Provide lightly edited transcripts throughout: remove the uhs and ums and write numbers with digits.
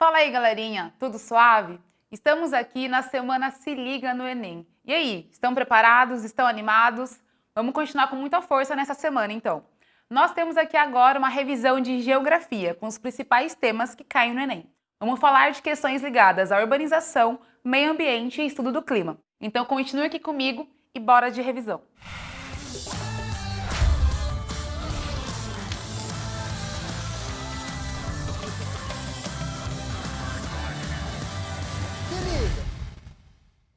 Fala aí, galerinha, tudo suave? Estamos aqui na semana Se Liga no Enem. E aí, estão preparados? Estão animados? Vamos continuar com muita força nessa semana, então. Nós temos aqui agora uma revisão de geografia, com os principais temas que caem no Enem. Vamos falar de questões ligadas à urbanização, meio ambiente e estudo do clima. Então continue aqui comigo e bora de revisão.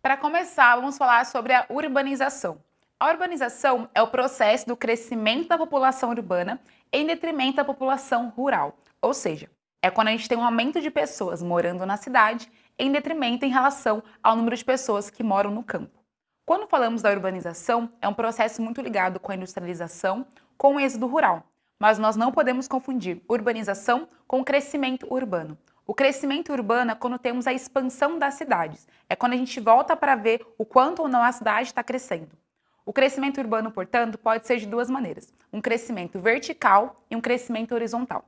Para começar, vamos falar sobre a urbanização. A urbanização é o processo do crescimento da população urbana em detrimento da população rural. Ou seja, é quando a gente tem um aumento de pessoas morando na cidade em detrimento em relação ao número de pessoas que moram no campo. Quando falamos da urbanização, é um processo muito ligado com a industrialização, com o êxodo rural. Mas nós não podemos confundir urbanização com crescimento urbano. O crescimento urbano é quando temos a expansão das cidades. É quando a gente volta para ver o quanto ou não a cidade está crescendo. O crescimento urbano, portanto, pode ser de duas maneiras: um crescimento vertical e um crescimento horizontal.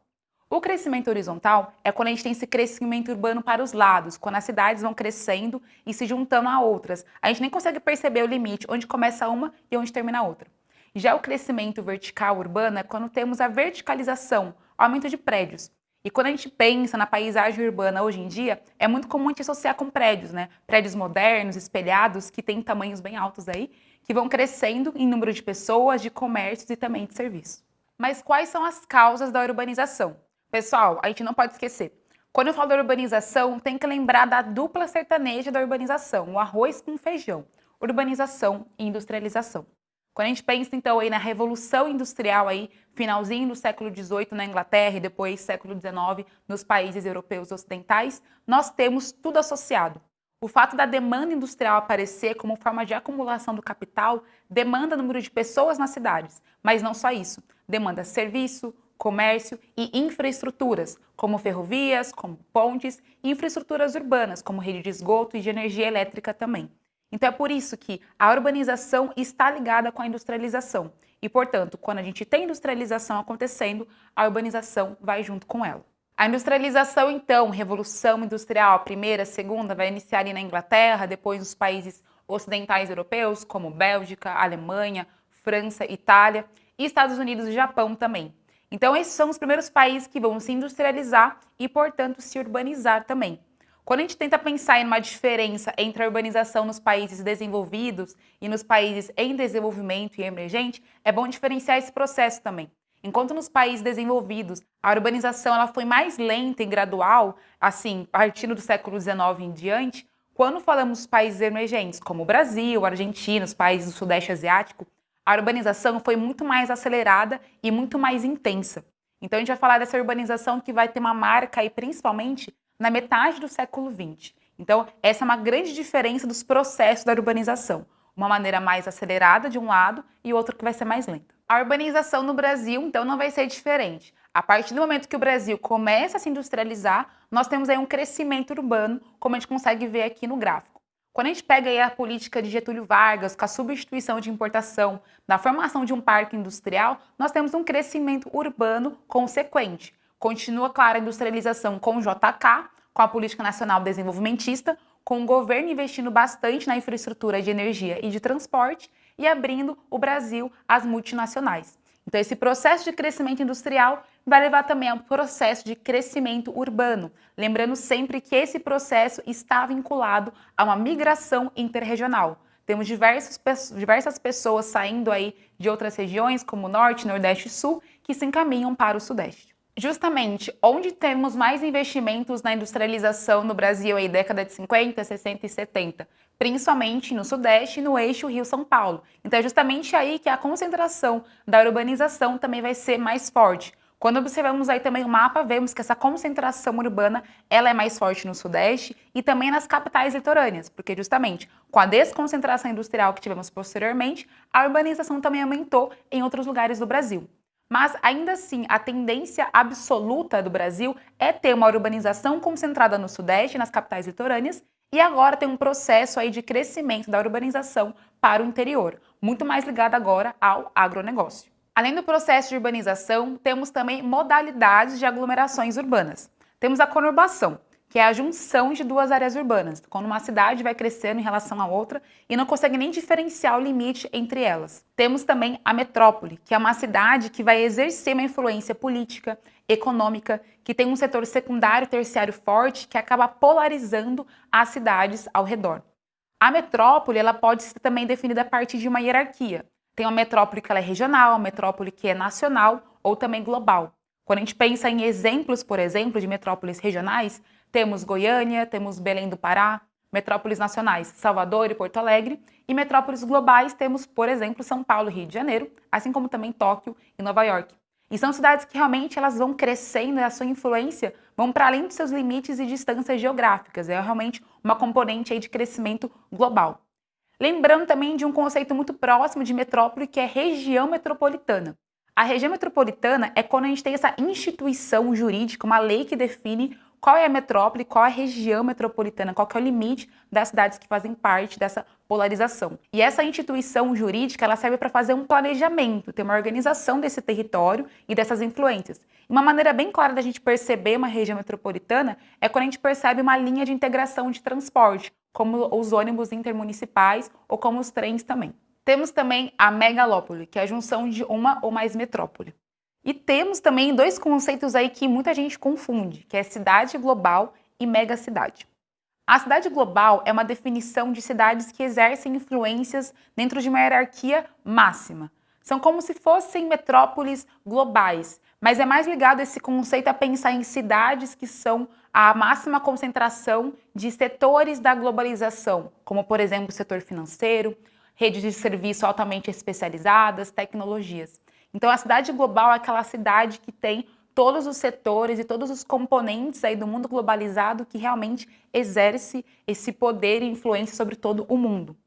O crescimento horizontal é quando a gente tem esse crescimento urbano para os lados, quando as cidades vão crescendo e se juntando a outras. A gente nem consegue perceber o limite, onde começa uma e onde termina a outra. Já o crescimento vertical urbano é quando temos a verticalização, o aumento de prédios. E quando a gente pensa na paisagem urbana hoje em dia, é muito comum a gente associar com prédios, né? Prédios modernos, espelhados, que têm tamanhos bem altos aí, que vão crescendo em número de pessoas, de comércios e também de serviços. Mas quais são as causas da urbanização? Pessoal, a gente não pode esquecer. Quando eu falo da urbanização, tem que lembrar da dupla sertaneja da urbanização, o arroz com feijão, urbanização e industrialização. Quando a gente pensa, então, aí na Revolução Industrial, aí, finalzinho do século XVIII na Inglaterra e depois século XIX nos países europeus ocidentais, nós temos tudo associado. O fato da demanda industrial aparecer como forma de acumulação do capital demanda número de pessoas nas cidades, mas não só isso. Demanda serviço, comércio e infraestruturas, como ferrovias, como pontes e infraestruturas urbanas, como rede de esgoto e de energia elétrica também. Então é por isso que a urbanização está ligada com a industrialização. E, portanto, quando a gente tem industrialização acontecendo, a urbanização vai junto com ela. A industrialização, então, Revolução Industrial, a primeira, a segunda, vai iniciar ali na Inglaterra, depois nos países ocidentais europeus, como Bélgica, Alemanha, França, Itália, e Estados Unidos e Japão também. Então, esses são os primeiros países que vão se industrializar e, portanto, se urbanizar também. Quando a gente tenta pensar em uma diferença entre a urbanização nos países desenvolvidos e nos países em desenvolvimento e emergente, é bom diferenciar esse processo também. Enquanto nos países desenvolvidos a urbanização ela foi mais lenta e gradual, assim, partindo do século XIX em diante, quando falamos dos países emergentes, como o Brasil, a Argentina, os países do Sudeste Asiático, a urbanização foi muito mais acelerada e muito mais intensa. Então a gente vai falar dessa urbanização que vai ter uma marca aí, principalmente na metade do século XX. Então, essa é uma grande diferença dos processos da urbanização. Uma maneira mais acelerada de um lado e outra que vai ser mais lenta. A urbanização no Brasil, então, não vai ser diferente. A partir do momento que o Brasil começa a se industrializar, nós temos aí um crescimento urbano, como a gente consegue ver aqui no gráfico. Quando a gente pega aí a política de Getúlio Vargas, com a substituição de importação, da formação de um parque industrial, nós temos um crescimento urbano consequente. Continua, claro, a industrialização com o JK, com a Política Nacional Desenvolvimentista, com o governo investindo bastante na infraestrutura de energia e de transporte e abrindo o Brasil às multinacionais. Então, esse processo de crescimento industrial vai levar também ao processo de crescimento urbano. Lembrando sempre que esse processo está vinculado a uma migração interregional. Temos diversas pessoas saindo aí de outras regiões, como Norte, Nordeste e Sul, que se encaminham para o Sudeste. Justamente onde temos mais investimentos na industrialização no Brasil aí década de 50, 60 e 70, principalmente no Sudeste e no eixo Rio-São Paulo. Então é justamente aí que a concentração da urbanização também vai ser mais forte. Quando observamos aí também o mapa, vemos que essa concentração urbana ela é mais forte no Sudeste e também nas capitais litorâneas, porque justamente com a desconcentração industrial que tivemos posteriormente, a urbanização também aumentou em outros lugares do Brasil. Mas, ainda assim, a tendência absoluta do Brasil é ter uma urbanização concentrada no Sudeste, nas capitais litorâneas, e agora tem um processo aí de crescimento da urbanização para o interior, muito mais ligado agora ao agronegócio. Além do processo de urbanização, temos também modalidades de aglomerações urbanas. Temos a conurbação, que é a junção de duas áreas urbanas, quando uma cidade vai crescendo em relação à outra e não consegue nem diferenciar o limite entre elas. Temos também a metrópole, que é uma cidade que vai exercer uma influência política, econômica, que tem um setor secundário e terciário forte que acaba polarizando as cidades ao redor. A metrópole ela pode ser também definida a partir de uma hierarquia. Tem uma metrópole que ela é regional, uma metrópole que é nacional ou também global. Quando a gente pensa em exemplos, por exemplo, de metrópoles regionais, temos Goiânia, temos Belém do Pará, metrópoles nacionais, Salvador e Porto Alegre, e metrópoles globais temos, por exemplo, São Paulo e Rio de Janeiro, assim como também Tóquio e Nova York. E são cidades que realmente elas vão crescendo e a sua influência vão para além dos seus limites e distâncias geográficas. É realmente uma componente aí de crescimento global. Lembrando também de um conceito muito próximo de metrópole, que é região metropolitana. A região metropolitana é quando a gente tem essa instituição jurídica, uma lei que define qual é a metrópole, qual é a região metropolitana, qual que é o limite das cidades que fazem parte dessa polarização. E essa instituição jurídica, ela serve para fazer um planejamento, ter uma organização desse território e dessas influências. E uma maneira bem clara da gente perceber uma região metropolitana é quando a gente percebe uma linha de integração de transporte, como os ônibus intermunicipais ou como os trens também. Temos também a megalópole, que é a junção de uma ou mais metrópole. E temos também dois conceitos aí que muita gente confunde, que é cidade global e megacidade. A cidade global é uma definição de cidades que exercem influências dentro de uma hierarquia máxima. São como se fossem metrópoles globais, mas é mais ligado esse conceito a pensar em cidades que são a máxima concentração de setores da globalização, como, por exemplo, o setor financeiro, redes de serviço altamente especializadas, tecnologias. Então, a cidade global é aquela cidade que tem todos os setores e todos os componentes aí do mundo globalizado que realmente exerce esse poder e influência sobre todo o mundo.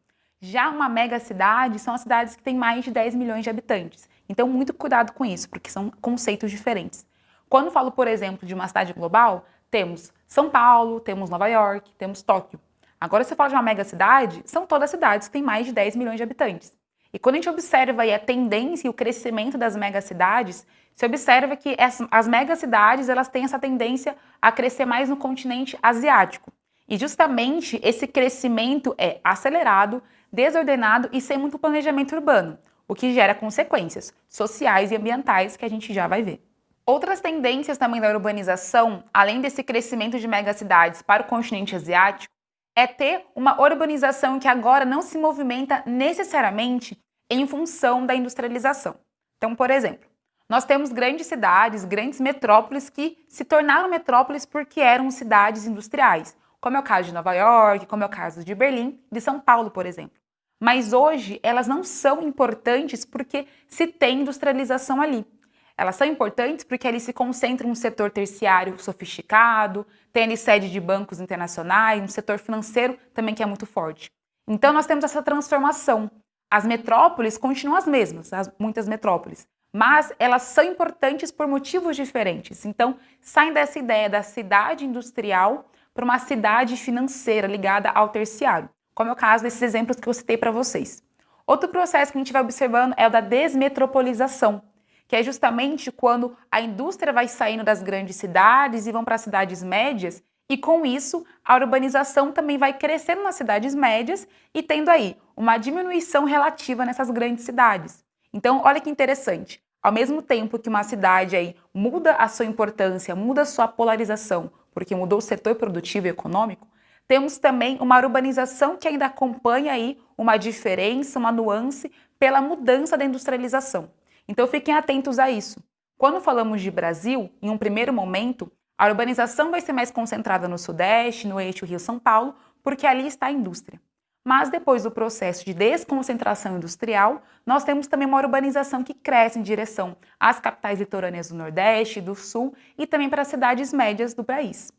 Já uma megacidade são as cidades que têm mais de 10 milhões de habitantes. Então, muito cuidado com isso, porque são conceitos diferentes. Quando falo, por exemplo, de uma cidade global, temos São Paulo, temos Nova York, temos Tóquio. Agora, se você fala de uma megacidade, são todas cidades que têm mais de 10 milhões de habitantes. E quando a gente observa aí a tendência e o crescimento das megacidades, se observa que as megacidades elas têm essa tendência a crescer mais no continente asiático. E justamente esse crescimento é acelerado, desordenado e sem muito planejamento urbano, o que gera consequências sociais e ambientais que a gente já vai ver. Outras tendências também da urbanização, além desse crescimento de megacidades para o continente asiático, é ter uma urbanização que agora não se movimenta necessariamente em função da industrialização. Então, por exemplo, nós temos grandes cidades, grandes metrópoles que se tornaram metrópoles porque eram cidades industriais, como é o caso de Nova York, como é o caso de Berlim, de São Paulo, por exemplo. Mas hoje elas não são importantes porque se tem industrialização ali. Elas são importantes porque ali se concentra um setor terciário sofisticado, tem ali sede de bancos internacionais, um setor financeiro também que é muito forte. Então nós temos essa transformação. As metrópoles continuam as mesmas, muitas metrópoles, mas elas são importantes por motivos diferentes. Então saem dessa ideia da cidade industrial para uma cidade financeira ligada ao terciário, como é o caso desses exemplos que eu citei para vocês. Outro processo que a gente vai observando é o da desmetropolização, que é justamente quando a indústria vai saindo das grandes cidades e vão para as cidades médias, e com isso a urbanização também vai crescendo nas cidades médias e tendo aí uma diminuição relativa nessas grandes cidades. Então, olha que interessante, ao mesmo tempo que uma cidade aí muda a sua importância, muda a sua polarização, porque mudou o setor produtivo e econômico, temos também uma urbanização que ainda acompanha aí uma diferença, uma nuance pela mudança da industrialização. Então fiquem atentos a isso. Quando falamos de Brasil, em um primeiro momento, a urbanização vai ser mais concentrada no Sudeste, no eixo Rio-São Paulo, porque ali está a indústria. Mas depois do processo de desconcentração industrial, nós temos também uma urbanização que cresce em direção às capitais litorâneas do Nordeste, do Sul e também para as cidades médias do país.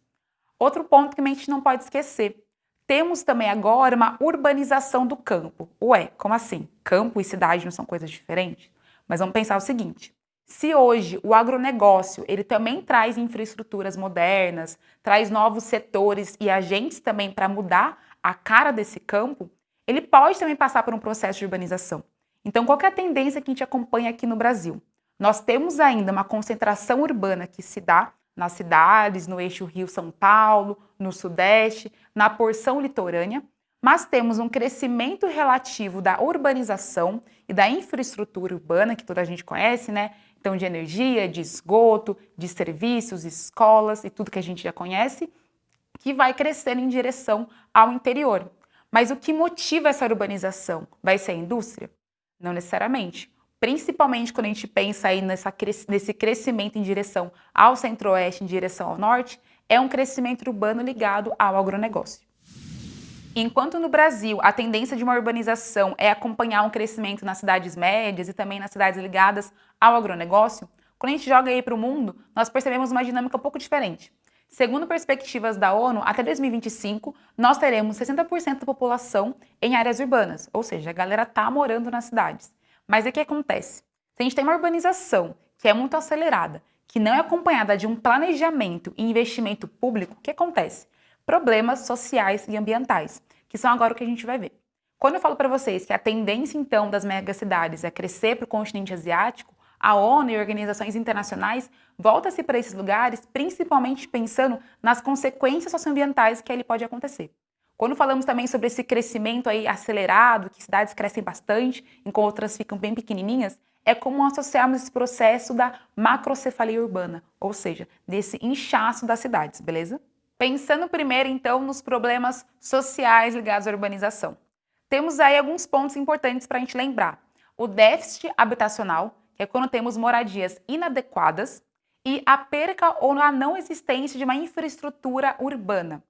Outro ponto que a gente não pode esquecer, temos também agora uma urbanização do campo. Ué, como assim? Campo e cidade não são coisas diferentes? Mas vamos pensar o seguinte, se hoje o agronegócio ele também traz infraestruturas modernas, traz novos setores e agentes também para mudar a cara desse campo, ele pode também passar por um processo de urbanização. Então, qual que é a tendência que a gente acompanha aqui no Brasil? Nós temos ainda uma concentração urbana que se dá nas cidades, no eixo Rio-São Paulo, no Sudeste, na porção litorânea, mas temos um crescimento relativo da urbanização e da infraestrutura urbana, que toda a gente conhece, né? Então, de energia, de esgoto, de serviços, escolas e tudo que a gente já conhece, que vai crescendo em direção ao interior. Mas o que motiva essa urbanização? Vai ser a indústria? Não necessariamente. Principalmente quando a gente pensa aí nesse crescimento em direção ao centro-oeste, em direção ao norte, é um crescimento urbano ligado ao agronegócio. Enquanto no Brasil a tendência de uma urbanização é acompanhar um crescimento nas cidades médias e também nas cidades ligadas ao agronegócio, quando a gente joga aí para o mundo, nós percebemos uma dinâmica um pouco diferente. Segundo perspectivas da ONU, até 2025, nós teremos 60% da população em áreas urbanas, ou seja, a galera está morando nas cidades. Mas o que acontece? Se a gente tem uma urbanização que é muito acelerada, que não é acompanhada de um planejamento e investimento público, o que acontece? Problemas sociais e ambientais, que são agora o que a gente vai ver. Quando eu falo para vocês que a tendência, então, das megacidades é crescer para o continente asiático, a ONU e organizações internacionais voltam-se para esses lugares, principalmente pensando nas consequências socioambientais que ali pode acontecer. Quando falamos também sobre esse crescimento aí acelerado, que cidades crescem bastante, enquanto outras ficam bem pequenininhas, é como associarmos esse processo da macrocefalia urbana, ou seja, desse inchaço das cidades, beleza? Pensando primeiro, então, nos problemas sociais ligados à urbanização. Temos aí alguns pontos importantes para a gente lembrar. O déficit habitacional, que é quando temos moradias inadequadas, e a perca ou a não existência de uma infraestrutura urbana.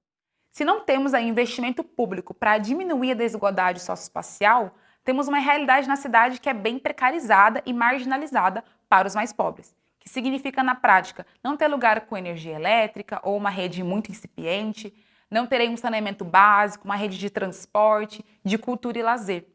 Se não temos aí investimento público para diminuir a desigualdade socioespacial, temos uma realidade na cidade que é bem precarizada e marginalizada para os mais pobres, que significa, na prática, não ter lugar com energia elétrica ou uma rede muito incipiente, não teremos saneamento básico, uma rede de transporte, de cultura e lazer.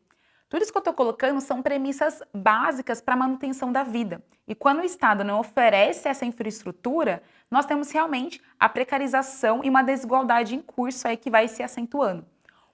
Tudo isso que eu estou colocando são premissas básicas para a manutenção da vida. E quando o Estado não oferece essa infraestrutura, nós temos realmente a precarização e uma desigualdade em curso aí que vai se acentuando.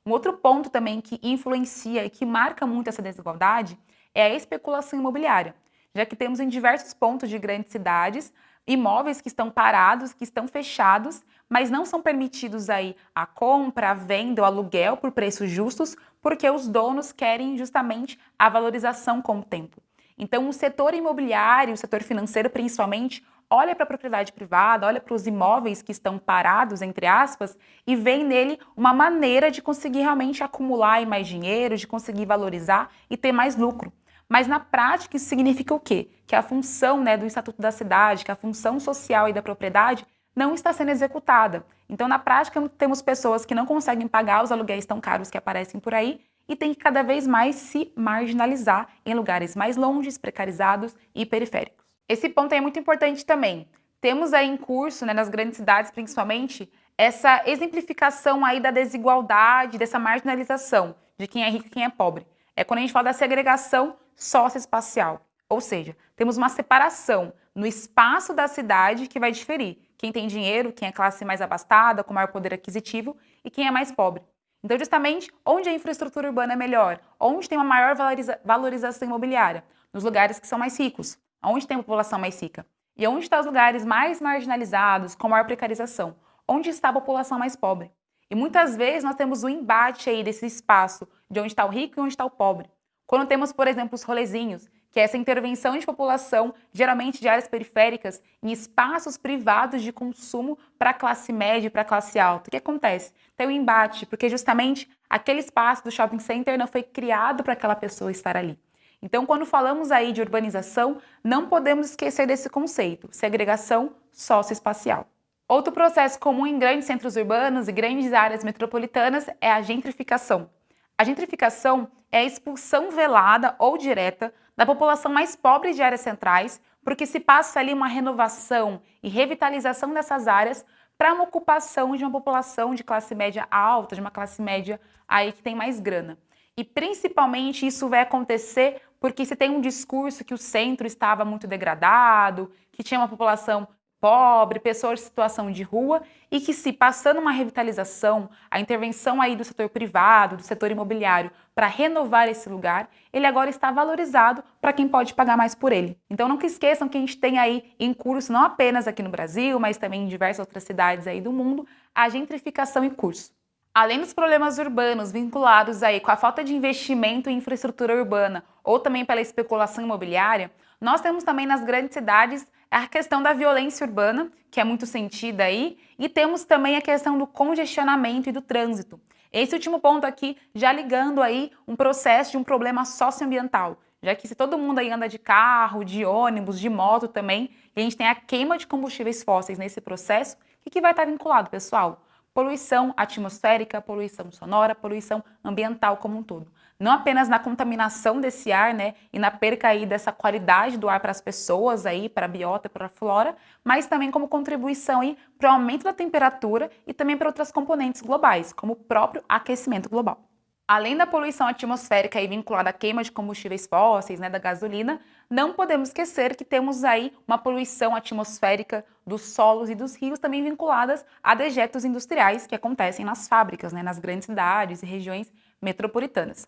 Um outro ponto também que influencia e que marca muito essa desigualdade é a especulação imobiliária, já que temos em diversos pontos de grandes cidades imóveis que estão parados, que estão fechados, mas não são permitidos aí a compra, a venda, o aluguel por preços justos, porque os donos querem justamente a valorização com o tempo. Então, o setor imobiliário, o setor financeiro principalmente, olha para a propriedade privada, olha para os imóveis que estão parados, entre aspas, e vê nele uma maneira de conseguir realmente acumular mais dinheiro, de conseguir valorizar e ter mais lucro. Mas na prática isso significa o quê? Que a função, do Estatuto da Cidade, que a função social e da propriedade não está sendo executada. Então, na prática, temos pessoas que não conseguem pagar os aluguéis tão caros que aparecem por aí e tem que cada vez mais se marginalizar em lugares mais longes, precarizados e periféricos. Esse ponto é muito importante também. Temos aí em curso, nas grandes cidades principalmente, essa exemplificação aí da desigualdade, dessa marginalização de quem é rico e quem é pobre. É quando a gente fala da segregação socioespacial. Ou seja, temos uma separação no espaço da cidade que vai diferir. Quem tem dinheiro, quem é classe mais abastada, com maior poder aquisitivo, e quem é mais pobre. Então, justamente, onde a infraestrutura urbana é melhor? Onde tem uma maior valorização imobiliária? Nos lugares que são mais ricos. Onde tem a população mais rica? E onde estão os lugares mais marginalizados, com maior precarização? Onde está a população mais pobre? E muitas vezes nós temos um embate aí desse espaço de onde está o rico e onde está o pobre. Quando temos, por exemplo, os rolezinhos, que é essa intervenção de população, geralmente de áreas periféricas, em espaços privados de consumo para a classe média e para a classe alta. O que acontece? Tem um embate, porque justamente aquele espaço do shopping center não foi criado para aquela pessoa estar ali. Então, quando falamos aí de urbanização, não podemos esquecer desse conceito, segregação socioespacial. Outro processo comum em grandes centros urbanos e grandes áreas metropolitanas é a gentrificação. A gentrificação é a expulsão velada ou direta da população mais pobre de áreas centrais, porque se passa ali uma renovação e revitalização dessas áreas para uma ocupação de uma população de classe média alta, de uma classe média aí que tem mais grana. E principalmente isso vai acontecer porque se tem um discurso que o centro estava muito degradado, que tinha uma população pobre, pessoas em situação de rua e que se passando uma revitalização, a intervenção aí do setor privado, do setor imobiliário para renovar esse lugar, ele agora está valorizado para quem pode pagar mais por ele. Então não esqueçam que a gente tem aí em curso, não apenas aqui no Brasil, mas também em diversas outras cidades aí do mundo, a gentrificação em curso. Além dos problemas urbanos vinculados aí com a falta de investimento em infraestrutura urbana ou também pela especulação imobiliária, nós temos também nas grandes cidades a questão da violência urbana, que é muito sentida aí, e temos também a questão do congestionamento e do trânsito. Esse último ponto aqui, já ligando aí um processo de um problema socioambiental, já que se todo mundo aí anda de carro, de ônibus, de moto também, e a gente tem a queima de combustíveis fósseis nesse processo, o que vai estar vinculado, pessoal? Poluição atmosférica, poluição sonora, poluição ambiental como um todo. Não apenas na contaminação desse ar, né, e na perca aí dessa qualidade do ar para as pessoas aí, para a biota, para a flora, mas também como contribuição aí para o aumento da temperatura e também para outras componentes globais, como o próprio aquecimento global. Além da poluição atmosférica aí vinculada à queima de combustíveis fósseis, né, da gasolina, não podemos esquecer que temos aí uma poluição atmosférica dos solos e dos rios também vinculadas a dejetos industriais que acontecem nas fábricas, né, nas grandes cidades e regiões metropolitanas.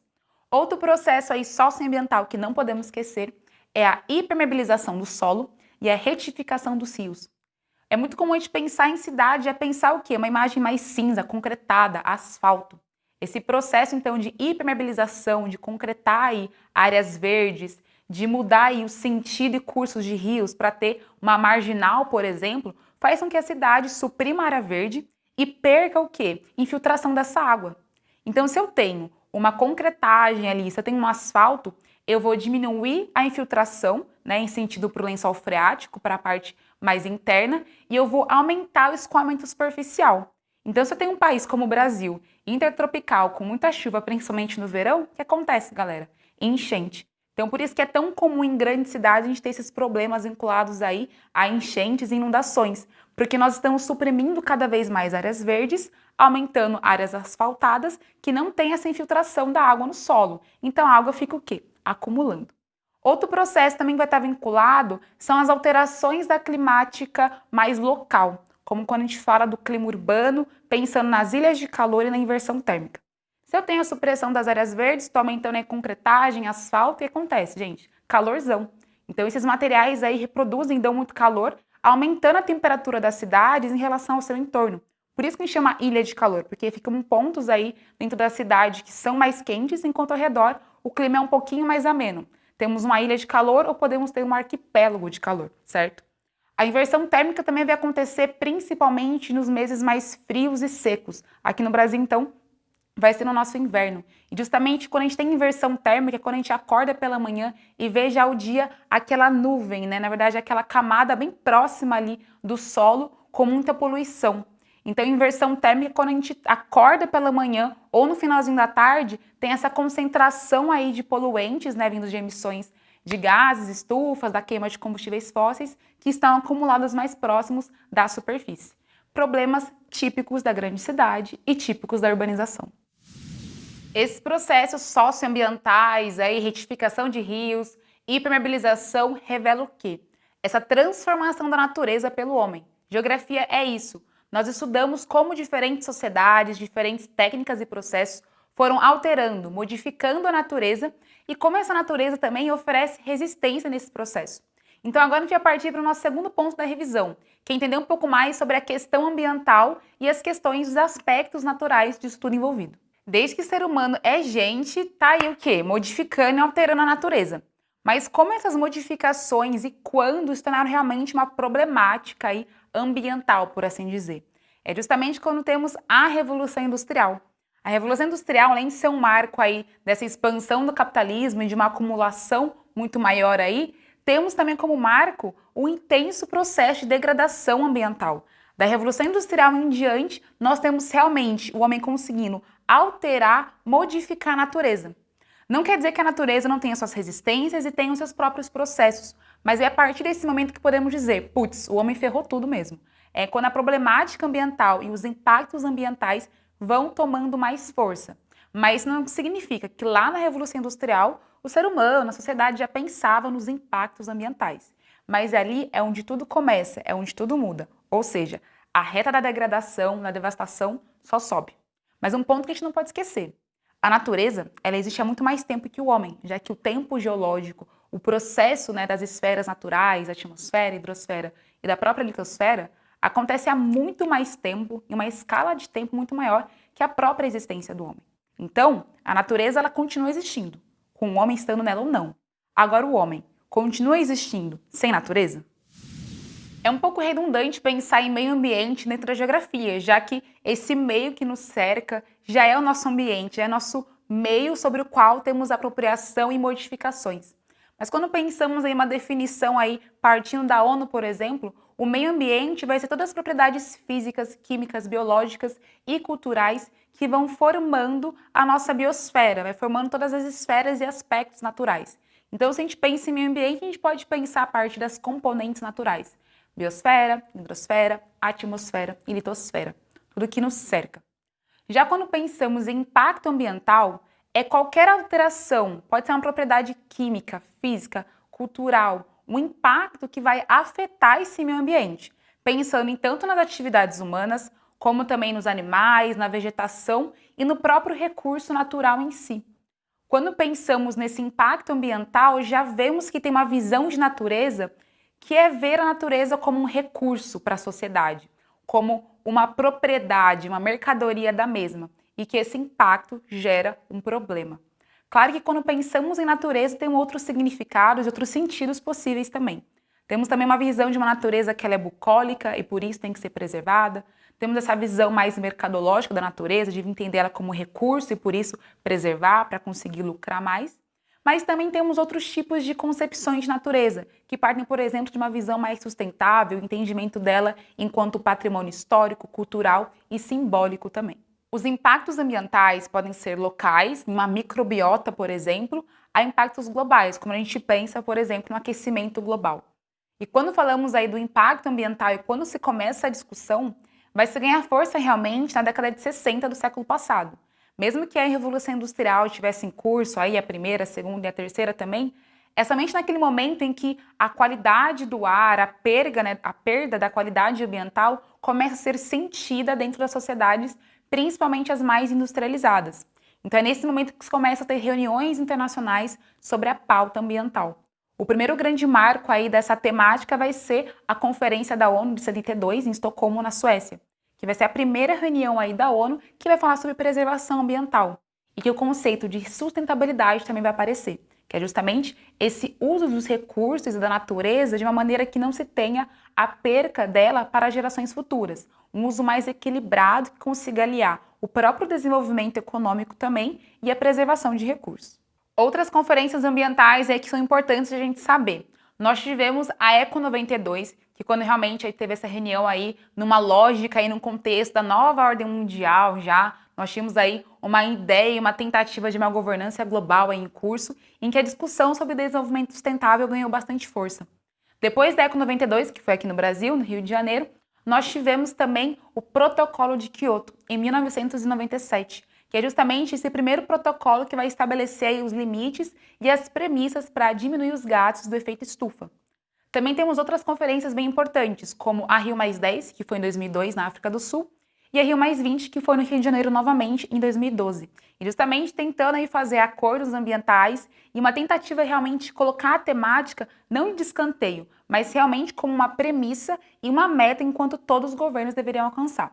Outro processo aí socioambiental que não podemos esquecer é a hipermeabilização do solo e a retificação dos rios. É muito comum a gente pensar em cidade, é pensar o quê? Uma imagem mais cinza, concretada, asfalto. Esse processo, então, de hipermeabilização, de concretar aí áreas verdes, de mudar aí o sentido e cursos de rios para ter uma marginal, por exemplo, faz com que a cidade suprima a área verde e perca o quê? Infiltração dessa água. Então, se eu tenho uma concretagem ali, se eu tenho um asfalto, eu vou diminuir a infiltração, né, em sentido para o lençol freático, para a parte mais interna, e eu vou aumentar o escoamento superficial. Então, se eu tenho um país como o Brasil, intertropical, com muita chuva, principalmente no verão, o que acontece, galera? Enchente. Então, por isso que é tão comum em grandes cidades a gente ter esses problemas vinculados aí a enchentes e inundações, porque nós estamos suprimindo cada vez mais áreas verdes, aumentando áreas asfaltadas que não tem essa infiltração da água no solo. Então, a água fica o quê? Acumulando. Outro processo também que vai estar vinculado são as alterações da climática mais local, como quando a gente fala do clima urbano, pensando nas ilhas de calor e na inversão térmica. Se eu tenho a supressão das áreas verdes, estou aumentando a concretagem, asfalto, e acontece, gente? Calorzão. Então, esses materiais aí reproduzem, dão muito calor, aumentando a temperatura das cidades em relação ao seu entorno. Por isso que a gente chama ilha de calor, porque ficam pontos aí dentro da cidade que são mais quentes, enquanto ao redor o clima é um pouquinho mais ameno. Temos uma ilha de calor ou podemos ter um arquipélago de calor, certo? A inversão térmica também vai acontecer principalmente nos meses mais frios e secos. Aqui no Brasil, então, vai ser no nosso inverno. E justamente quando a gente tem inversão térmica, é quando a gente acorda pela manhã e vê já o dia aquela nuvem, né? Na verdade, aquela camada bem próxima ali do solo com muita poluição. Então, inversão térmica, quando a gente acorda pela manhã ou no finalzinho da tarde, tem essa concentração aí de poluentes, né, vindos de emissões de gases, estufas, da queima de combustíveis fósseis, que estão acumulados mais próximos da superfície. Problemas típicos da grande cidade e típicos da urbanização. Esses processos socioambientais, aí, retificação de rios, hipermeabilização, revelam o quê? Essa transformação da natureza pelo homem. Geografia é isso. Nós estudamos como diferentes sociedades, diferentes técnicas e processos foram alterando, modificando a natureza e como essa natureza também oferece resistência nesse processo. Então agora a gente vai partir para o nosso segundo ponto da revisão, que é entender um pouco mais sobre a questão ambiental e as questões dos aspectos naturais disso tudo envolvido. Desde que o ser humano é gente, tá aí o quê? Modificando e alterando a natureza. Mas como essas modificações e quando se tornaram realmente uma problemática aí ambiental, por assim dizer? É justamente quando temos a Revolução Industrial. A Revolução Industrial, além de ser um marco aí dessa expansão do capitalismo e de uma acumulação muito maior aí, temos também como marco o intenso processo de degradação ambiental. Da Revolução Industrial em diante, nós temos realmente o homem conseguindo alterar, modificar a natureza. Não quer dizer que a natureza não tenha suas resistências e tenha os seus próprios processos, mas é a partir desse momento que podemos dizer, putz, o homem ferrou tudo mesmo. É quando a problemática ambiental e os impactos ambientais vão tomando mais força. Mas não significa que lá na Revolução Industrial o ser humano, a sociedade já pensava nos impactos ambientais. mas ali é onde tudo começa, é onde tudo muda. Ou seja, a reta da degradação, da devastação, só sobe. Mas um ponto que a gente não pode esquecer. A natureza, ela existe há muito mais tempo que o homem, já que o tempo geológico, o processo, né, das esferas naturais, atmosfera, hidrosfera e da própria litosfera, acontece há muito mais tempo, em uma escala de tempo muito maior que a própria existência do homem. Então, a natureza ela continua existindo, com o homem estando nela ou não. Agora o homem continua existindo sem natureza? É um pouco redundante pensar em meio ambiente dentro da geografia, já que esse meio que nos cerca já é o nosso ambiente, é nosso meio sobre o qual temos apropriação e modificações. Mas quando pensamos em uma definição aí partindo da ONU, por exemplo, o meio ambiente vai ser todas as propriedades físicas, químicas, biológicas e culturais que vão formando a nossa biosfera, vai formando todas as esferas e aspectos naturais. Então, se a gente pensa em meio ambiente, a gente pode pensar a parte das componentes naturais. Biosfera, hidrosfera, atmosfera e litosfera, tudo que nos cerca. Já quando pensamos em impacto ambiental, é qualquer alteração, pode ser uma propriedade química, física, cultural, um impacto que vai afetar esse meio ambiente, pensando em tanto nas atividades humanas, como também nos animais, na vegetação e no próprio recurso natural em si. Quando pensamos nesse impacto ambiental, já vemos que tem uma visão de natureza que é ver a natureza como um recurso para a sociedade, como uma propriedade, uma mercadoria da mesma, e que esse impacto gera um problema. Claro que quando pensamos em natureza, tem outros significados e outros sentidos possíveis também. Temos também uma visão de uma natureza que ela é bucólica e por isso tem que ser preservada. Temos essa visão mais mercadológica da natureza, de entender ela como recurso e por isso preservar para conseguir lucrar mais. Mas também temos outros tipos de concepções de natureza, que partem, por exemplo, de uma visão mais sustentável, entendimento dela enquanto patrimônio histórico, cultural e simbólico também. Os impactos ambientais podem ser locais, numa microbiota, por exemplo, a impactos globais, como a gente pensa, por exemplo, no aquecimento global. E quando falamos aí do impacto ambiental e quando se começa a discussão, vai se ganhar força realmente na década de 60 do século passado. Mesmo que a Revolução Industrial estivesse em curso, aí a primeira, a segunda e a terceira também, é somente naquele momento em que a qualidade do ar, a perda da qualidade ambiental começa a ser sentida dentro das sociedades, principalmente as mais industrializadas. Então é nesse momento que se começa a ter reuniões internacionais sobre a pauta ambiental. O primeiro grande marco aí dessa temática vai ser a Conferência da ONU de 72 em Estocolmo, na Suécia, que vai ser a primeira reunião aí da ONU que vai falar sobre preservação ambiental e que o conceito de sustentabilidade também vai aparecer, que é justamente esse uso dos recursos e da natureza de uma maneira que não se tenha a perca dela para gerações futuras, um uso mais equilibrado que consiga aliar o próprio desenvolvimento econômico também e a preservação de recursos. Outras conferências ambientais aí que são importantes a gente saber. Nós tivemos a Eco 92, que quando realmente aí teve essa reunião aí numa lógica e num contexto da nova ordem mundial já, nós tínhamos aí uma ideia, uma tentativa de uma governança global aí em curso, em que a discussão sobre desenvolvimento sustentável ganhou bastante força. Depois da Eco 92, que foi aqui no Brasil, no Rio de Janeiro, nós tivemos também o Protocolo de Quioto, em 1997, que é justamente esse primeiro protocolo que vai estabelecer aí os limites e as premissas para diminuir os gases do efeito estufa. Também temos outras conferências bem importantes, como a Rio+10, que foi em 2002 na África do Sul, e a Rio+20, que foi no Rio de Janeiro novamente em 2012. E justamente tentando aí fazer acordos ambientais e uma tentativa realmente de colocar a temática não de escanteio, mas realmente como uma premissa e uma meta enquanto todos os governos deveriam alcançar.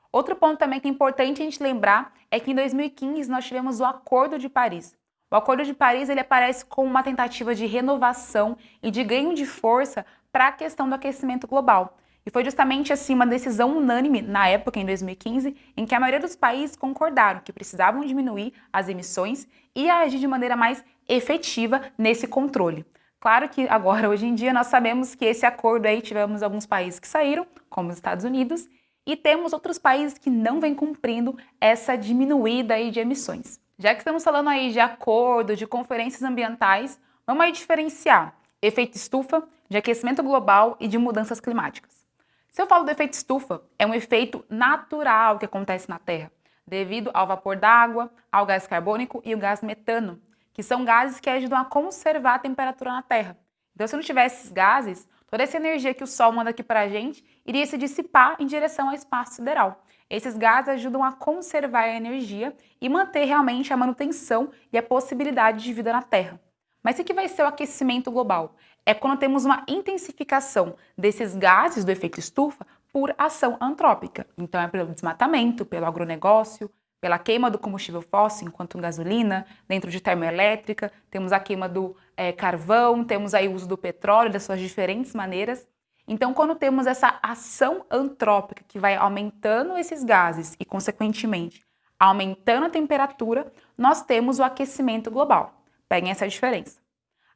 Outro ponto também que é importante a gente lembrar é que em 2015 nós tivemos o Acordo de Paris. O Acordo de Paris ele aparece como uma tentativa de renovação e de ganho de força para a questão do aquecimento global. E foi justamente assim uma decisão unânime na época, em 2015, em que a maioria dos países concordaram que precisavam diminuir as emissões e agir de maneira mais efetiva nesse controle. Claro que agora, hoje em dia, nós sabemos que esse acordo aí tivemos alguns países que saíram, como os Estados Unidos, e temos outros países que não vêm cumprindo essa diminuída aí de emissões. Já que estamos falando aí de acordo, de conferências ambientais, vamos aí diferenciar efeito estufa, de aquecimento global e de mudanças climáticas. Se eu falo do efeito estufa, é um efeito natural que acontece na Terra, devido ao vapor d'água, ao gás carbônico e o gás metano, que são gases que ajudam a conservar a temperatura na Terra. Então, se não tivesse esses gases, toda essa energia que o Sol manda aqui para a gente iria se dissipar em direção ao espaço sideral. Esses gases ajudam a conservar a energia e manter realmente a manutenção e a possibilidade de vida na Terra. Mas o que vai ser o aquecimento global? É quando temos uma intensificação desses gases do efeito estufa por ação antrópica. Então, é pelo desmatamento, pelo agronegócio, pela queima do combustível fóssil enquanto gasolina, dentro de termoelétrica, temos a queima do carvão, temos aí o uso do petróleo, das suas diferentes maneiras. Então, quando temos essa ação antrópica que vai aumentando esses gases e, consequentemente, aumentando a temperatura, nós temos o aquecimento global. Peguem essa diferença.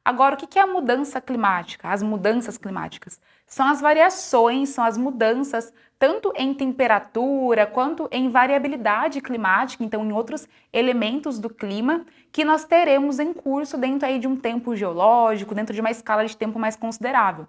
Agora, o que é a mudança climática? As mudanças climáticas são as variações, são as mudanças tanto em temperatura quanto em variabilidade climática, então em outros elementos do clima que nós teremos em curso dentro aí de um tempo geológico, dentro de uma escala de tempo mais considerável.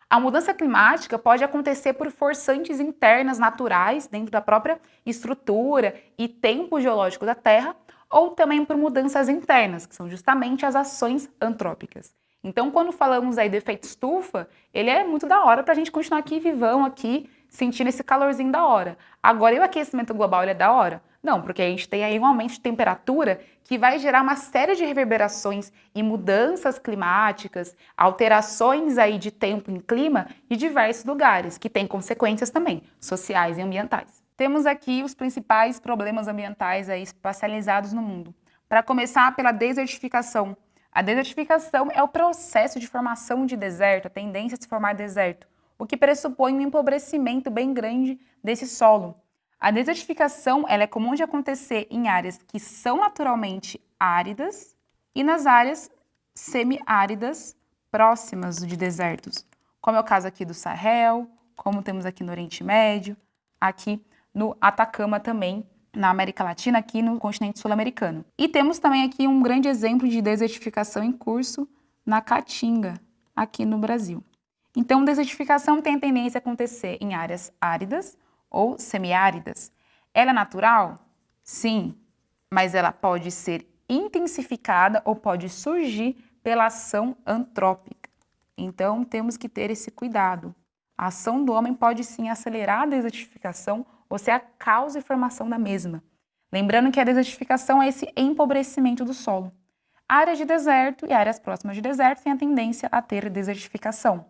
A mudança climática pode acontecer por forçantes internas naturais dentro da própria estrutura e tempo geológico da Terra, ou também por mudanças internas, que são justamente as ações antrópicas. Então, quando falamos aí do efeito estufa, ele é muito da hora para a gente continuar aqui vivão, aqui, sentindo esse calorzinho da hora. Agora, e o aquecimento global, ele é da hora? Não, porque a gente tem aí um aumento de temperatura que vai gerar uma série de reverberações e mudanças climáticas, alterações aí de tempo em clima de diversos lugares, que têm consequências também sociais e ambientais. Temos aqui os principais problemas ambientais aí espacializados no mundo. Para começar, pela desertificação. A desertificação é o processo de formação de deserto, a tendência a se formar deserto, o que pressupõe um empobrecimento bem grande desse solo. A desertificação ela é comum de acontecer em áreas que são naturalmente áridas e nas áreas semiáridas próximas de desertos, como é o caso aqui do Sahel, como temos aqui no Oriente Médio, aqui no Atacama também, na América Latina, aqui no continente sul-americano. E temos também aqui um grande exemplo de desertificação em curso na Caatinga, aqui no Brasil. Então, desertificação tem a tendência a acontecer em áreas áridas ou semiáridas. Ela é natural? Sim, mas ela pode ser intensificada ou pode surgir pela ação antrópica. Então, temos que ter esse cuidado. A ação do homem pode sim acelerar a desertificação ou ser a causa e formação da mesma. Lembrando que a desertificação é esse empobrecimento do solo. Áreas de deserto e áreas próximas de deserto têm a tendência a ter desertificação.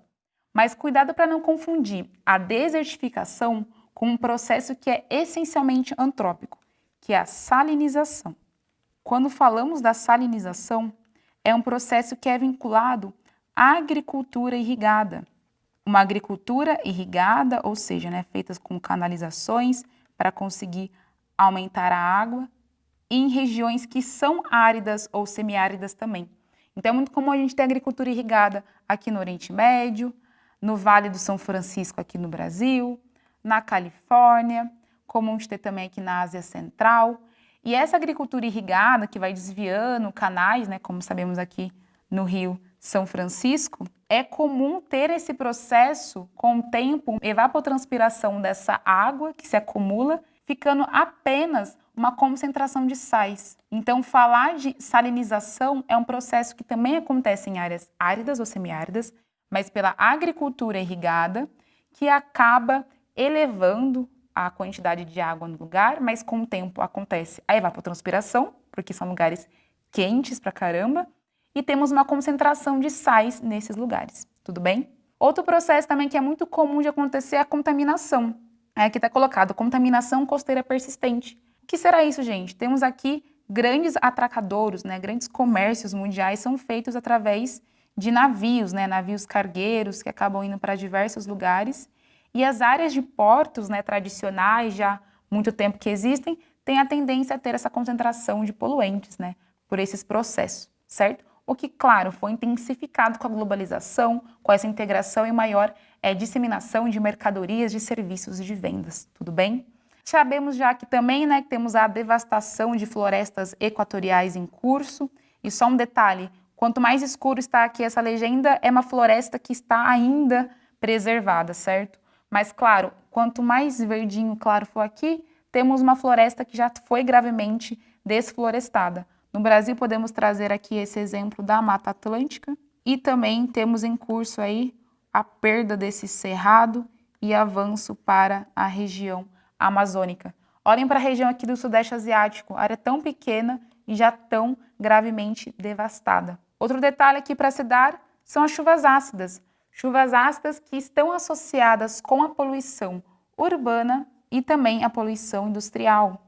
Mas cuidado para não confundir a desertificação com um processo que é essencialmente antrópico, que é a salinização. Quando falamos da salinização, é um processo que é vinculado à agricultura irrigada. Uma agricultura irrigada, ou seja, feita com canalizações para conseguir aumentar a água em regiões que são áridas ou semiáridas também. Então é muito comum a gente ter agricultura irrigada aqui no Oriente Médio, no Vale do São Francisco aqui no Brasil, na Califórnia, comum a gente ter também aqui na Ásia Central. E essa agricultura irrigada que vai desviando canais, como sabemos aqui no Rio São Francisco, é comum ter esse processo com o tempo, evapotranspiração dessa água que se acumula, ficando apenas uma concentração de sais. Então, falar de salinização é um processo que também acontece em áreas áridas ou semiáridas, mas pela agricultura irrigada, que acaba elevando a quantidade de água no lugar, mas com o tempo acontece a evapotranspiração, porque são lugares quentes pra caramba, e temos uma concentração de sais nesses lugares, tudo bem? Outro processo também que é muito comum de acontecer é a contaminação. Aqui está colocado contaminação costeira persistente. O que será isso, gente? Temos aqui grandes atracadouros, grandes comércios mundiais são feitos através de navios, navios cargueiros que acabam indo para diversos lugares. E as áreas de portos tradicionais, já há muito tempo que existem, têm a tendência a ter essa concentração de poluentes por esses processos, certo? O que, claro, foi intensificado com a globalização, com essa integração e maior disseminação de mercadorias, de serviços e de vendas, tudo bem? Sabemos já que também que temos a devastação de florestas equatoriais em curso. E só um detalhe, quanto mais escuro está aqui essa legenda, é uma floresta que está ainda preservada, certo? Mas, claro, quanto mais verdinho claro for aqui, temos uma floresta que já foi gravemente desflorestada. No Brasil, podemos trazer aqui esse exemplo da Mata Atlântica e também temos em curso aí a perda desse cerrado e avanço para a região amazônica. Olhem para a região aqui do Sudeste Asiático, área tão pequena e já tão gravemente devastada. Outro detalhe aqui para se dar são as chuvas ácidas. Chuvas ácidas que estão associadas com a poluição urbana e também a poluição industrial.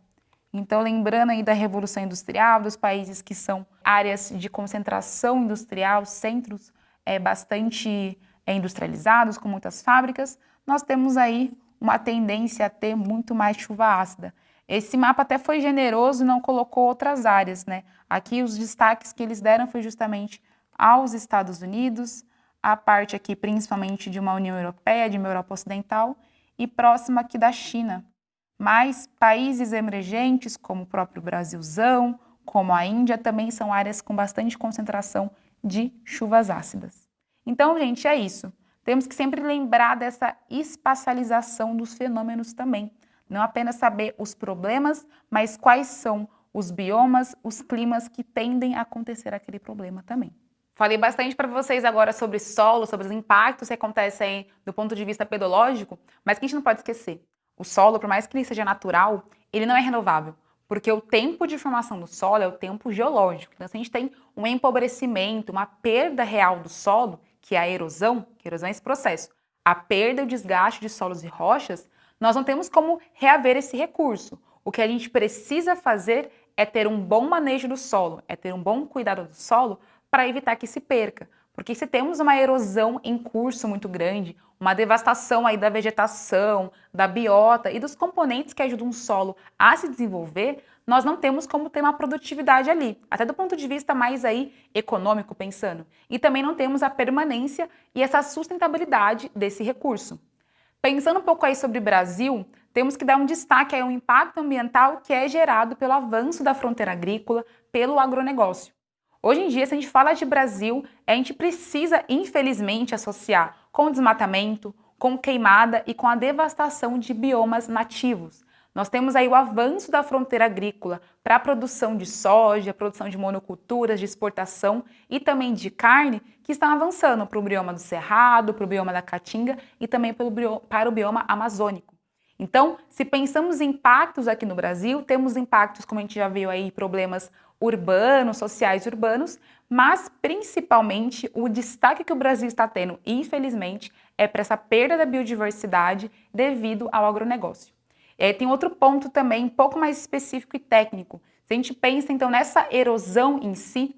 Então, lembrando aí da Revolução Industrial, dos países que são áreas de concentração industrial, centros bastante industrializados, com muitas fábricas, nós temos aí uma tendência a ter muito mais chuva ácida. Esse mapa até foi generoso e não colocou outras áreas, né? Aqui os destaques que eles deram foi justamente aos Estados Unidos, a parte aqui principalmente de uma União Europeia, de uma Europa Ocidental, e próxima aqui da China. Mas países emergentes, como o próprio Brasilzão, como a Índia, também são áreas com bastante concentração de chuvas ácidas. Então, gente, é isso. Temos que sempre lembrar dessa espacialização dos fenômenos também. Não apenas saber os problemas, mas quais são os biomas, os climas que tendem a acontecer aquele problema também. Falei bastante para vocês agora sobre solo, sobre os impactos que acontecem do ponto de vista pedológico, mas que a gente não pode esquecer. O solo, por mais que ele seja natural, ele não é renovável, porque o tempo de formação do solo é o tempo geológico. Então, se a gente tem um empobrecimento, uma perda real do solo, que é a erosão, que a erosão é esse processo, a perda e o desgaste de solos e rochas, nós não temos como reaver esse recurso. O que a gente precisa fazer é ter um bom manejo do solo, é ter um bom cuidado do solo para evitar que se perca. Porque se temos uma erosão em curso muito grande, uma devastação aí da vegetação, da biota e dos componentes que ajudam o solo a se desenvolver, nós não temos como ter uma produtividade ali, até do ponto de vista mais aí econômico pensando. E também não temos a permanência e essa sustentabilidade desse recurso. Pensando um pouco aí sobre o Brasil, temos que dar um destaque ao impacto ambiental que é gerado pelo avanço da fronteira agrícola, pelo agronegócio. Hoje em dia, se a gente fala de Brasil, a gente precisa, infelizmente, associar com desmatamento, com queimada e com a devastação de biomas nativos. Nós temos aí o avanço da fronteira agrícola para a produção de soja, produção de monoculturas, de exportação e também de carne, que estão avançando para o bioma do Cerrado, para o bioma da Caatinga e também para o bioma amazônico. Então, se pensamos em impactos aqui no Brasil, temos impactos, como a gente já viu aí, problemas urbanos, sociais urbanos, mas principalmente o destaque que o Brasil está tendo, infelizmente, é para essa perda da biodiversidade devido ao agronegócio. Tem outro ponto também, um pouco mais específico e técnico. Se a gente pensa, então, nessa erosão em si,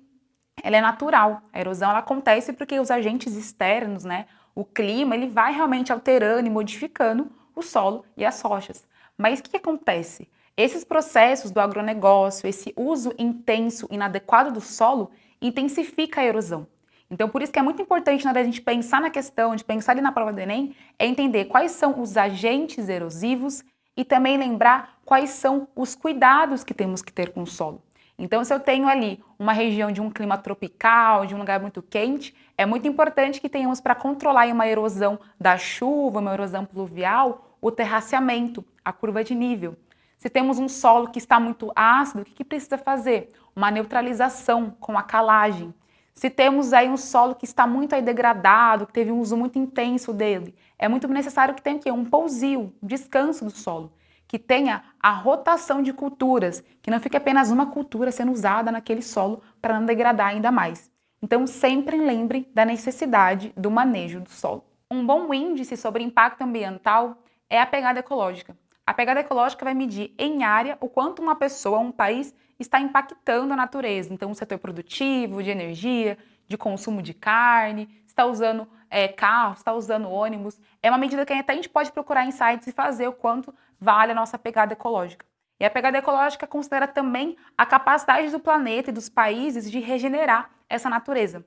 ela é natural. A erosão ela acontece porque os agentes externos, né, o clima, ele vai realmente alterando e modificando o solo e as rochas. Mas o que acontece? Esses processos do agronegócio, esse uso intenso e inadequado do solo, intensifica a erosão. Então, por isso que é muito importante, na hora de a gente pensar na questão, de pensar ali na prova do Enem, é entender quais são os agentes erosivos e também lembrar quais são os cuidados que temos que ter com o solo. Então, se eu tenho ali uma região de um clima tropical, de um lugar muito quente, é muito importante que tenhamos para controlar uma erosão da chuva, uma erosão pluvial, o terraceamento, a curva de nível. Se temos um solo que está muito ácido, o que precisa fazer? Uma neutralização com a calagem. Se temos aí um solo que está muito aí degradado, que teve um uso muito intenso dele, é muito necessário que tenha aqui um pousio, um descanso do solo, que tenha a rotação de culturas, que não fique apenas uma cultura sendo usada naquele solo para não degradar ainda mais. Então, sempre lembrem da necessidade do manejo do solo. Um bom índice sobre impacto ambiental é a pegada ecológica. A pegada ecológica vai medir em área o quanto uma pessoa, um país, está impactando a natureza. Então, o setor produtivo, de energia, de consumo de carne, está usando carros, está usando ônibus. É uma medida que até a gente pode procurar em sites e fazer o quanto vale a nossa pegada ecológica. E a pegada ecológica considera também a capacidade do planeta e dos países de regenerar essa natureza.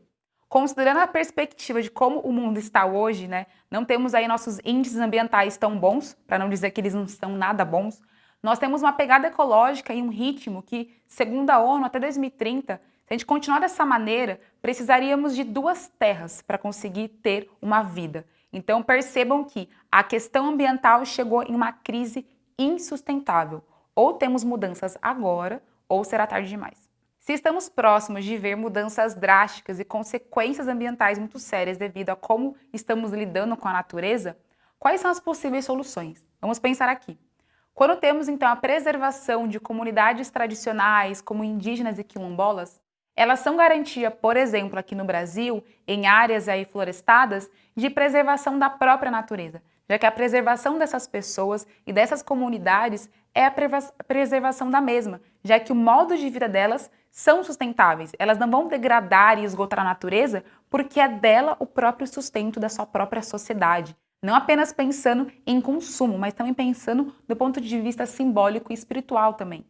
Considerando a perspectiva de como o mundo está hoje, né, não temos aí nossos índices ambientais tão bons, para não dizer que eles não estão nada bons, nós temos uma pegada ecológica e um ritmo que, segundo a ONU, até 2030, se a gente continuar dessa maneira, precisaríamos de 2 terras para conseguir ter uma vida. Então percebam que a questão ambiental chegou em uma crise insustentável. Ou temos mudanças agora, ou será tarde demais. Se estamos próximos de ver mudanças drásticas e consequências ambientais muito sérias devido a como estamos lidando com a natureza, quais são as possíveis soluções? Vamos pensar aqui. Quando temos então a preservação de comunidades tradicionais, como indígenas e quilombolas, elas são garantia, por exemplo, aqui no Brasil, em áreas aí florestadas, de preservação da própria natureza, já que a preservação dessas pessoas e dessas comunidades é a preservação da mesma, já que o modo de vida delas são sustentáveis. Elas não vão degradar e esgotar a natureza porque é dela o próprio sustento da sua própria sociedade. Não apenas pensando em consumo, mas também pensando do ponto de vista simbólico e espiritual também.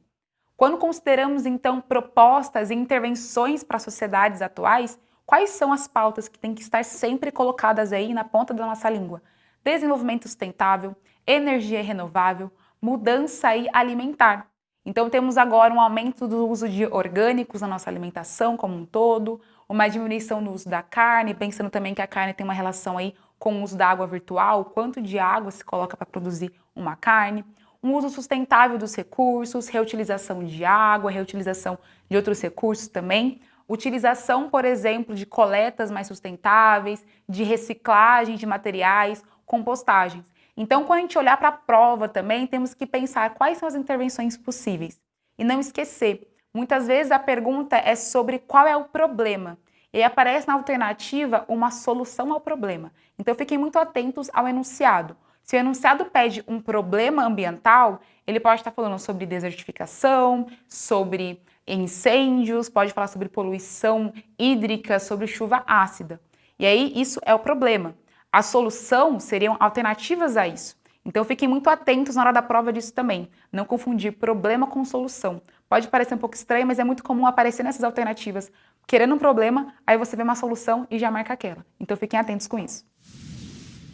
Quando consideramos, então, propostas e intervenções para as sociedades atuais, quais são as pautas que têm que estar sempre colocadas aí na ponta da nossa língua? Desenvolvimento sustentável, energia renovável, mudança aí alimentar. Então, temos agora um aumento do uso de orgânicos na nossa alimentação como um todo, uma diminuição no uso da carne, pensando também que a carne tem uma relação aí com o uso da água virtual, o quanto de água se coloca para produzir uma carne, um uso sustentável dos recursos, reutilização de água, reutilização de outros recursos também, utilização, por exemplo, de coletas mais sustentáveis, de reciclagem de materiais, compostagens. Então, quando a gente olhar para a prova também, temos que pensar quais são as intervenções possíveis. E não esquecer, muitas vezes a pergunta é sobre qual é o problema. E aí aparece na alternativa uma solução ao problema. Então, fiquem muito atentos ao enunciado. Se o enunciado pede um problema ambiental, ele pode estar falando sobre desertificação, sobre incêndios, pode falar sobre poluição hídrica, sobre chuva ácida. E aí, isso é o problema. A solução seriam alternativas a isso. Então, fiquem muito atentos na hora da prova disso também. Não confundir problema com solução. Pode parecer um pouco estranho, mas é muito comum aparecer nessas alternativas. Querendo um problema, aí você vê uma solução e já marca aquela. Então, fiquem atentos com isso.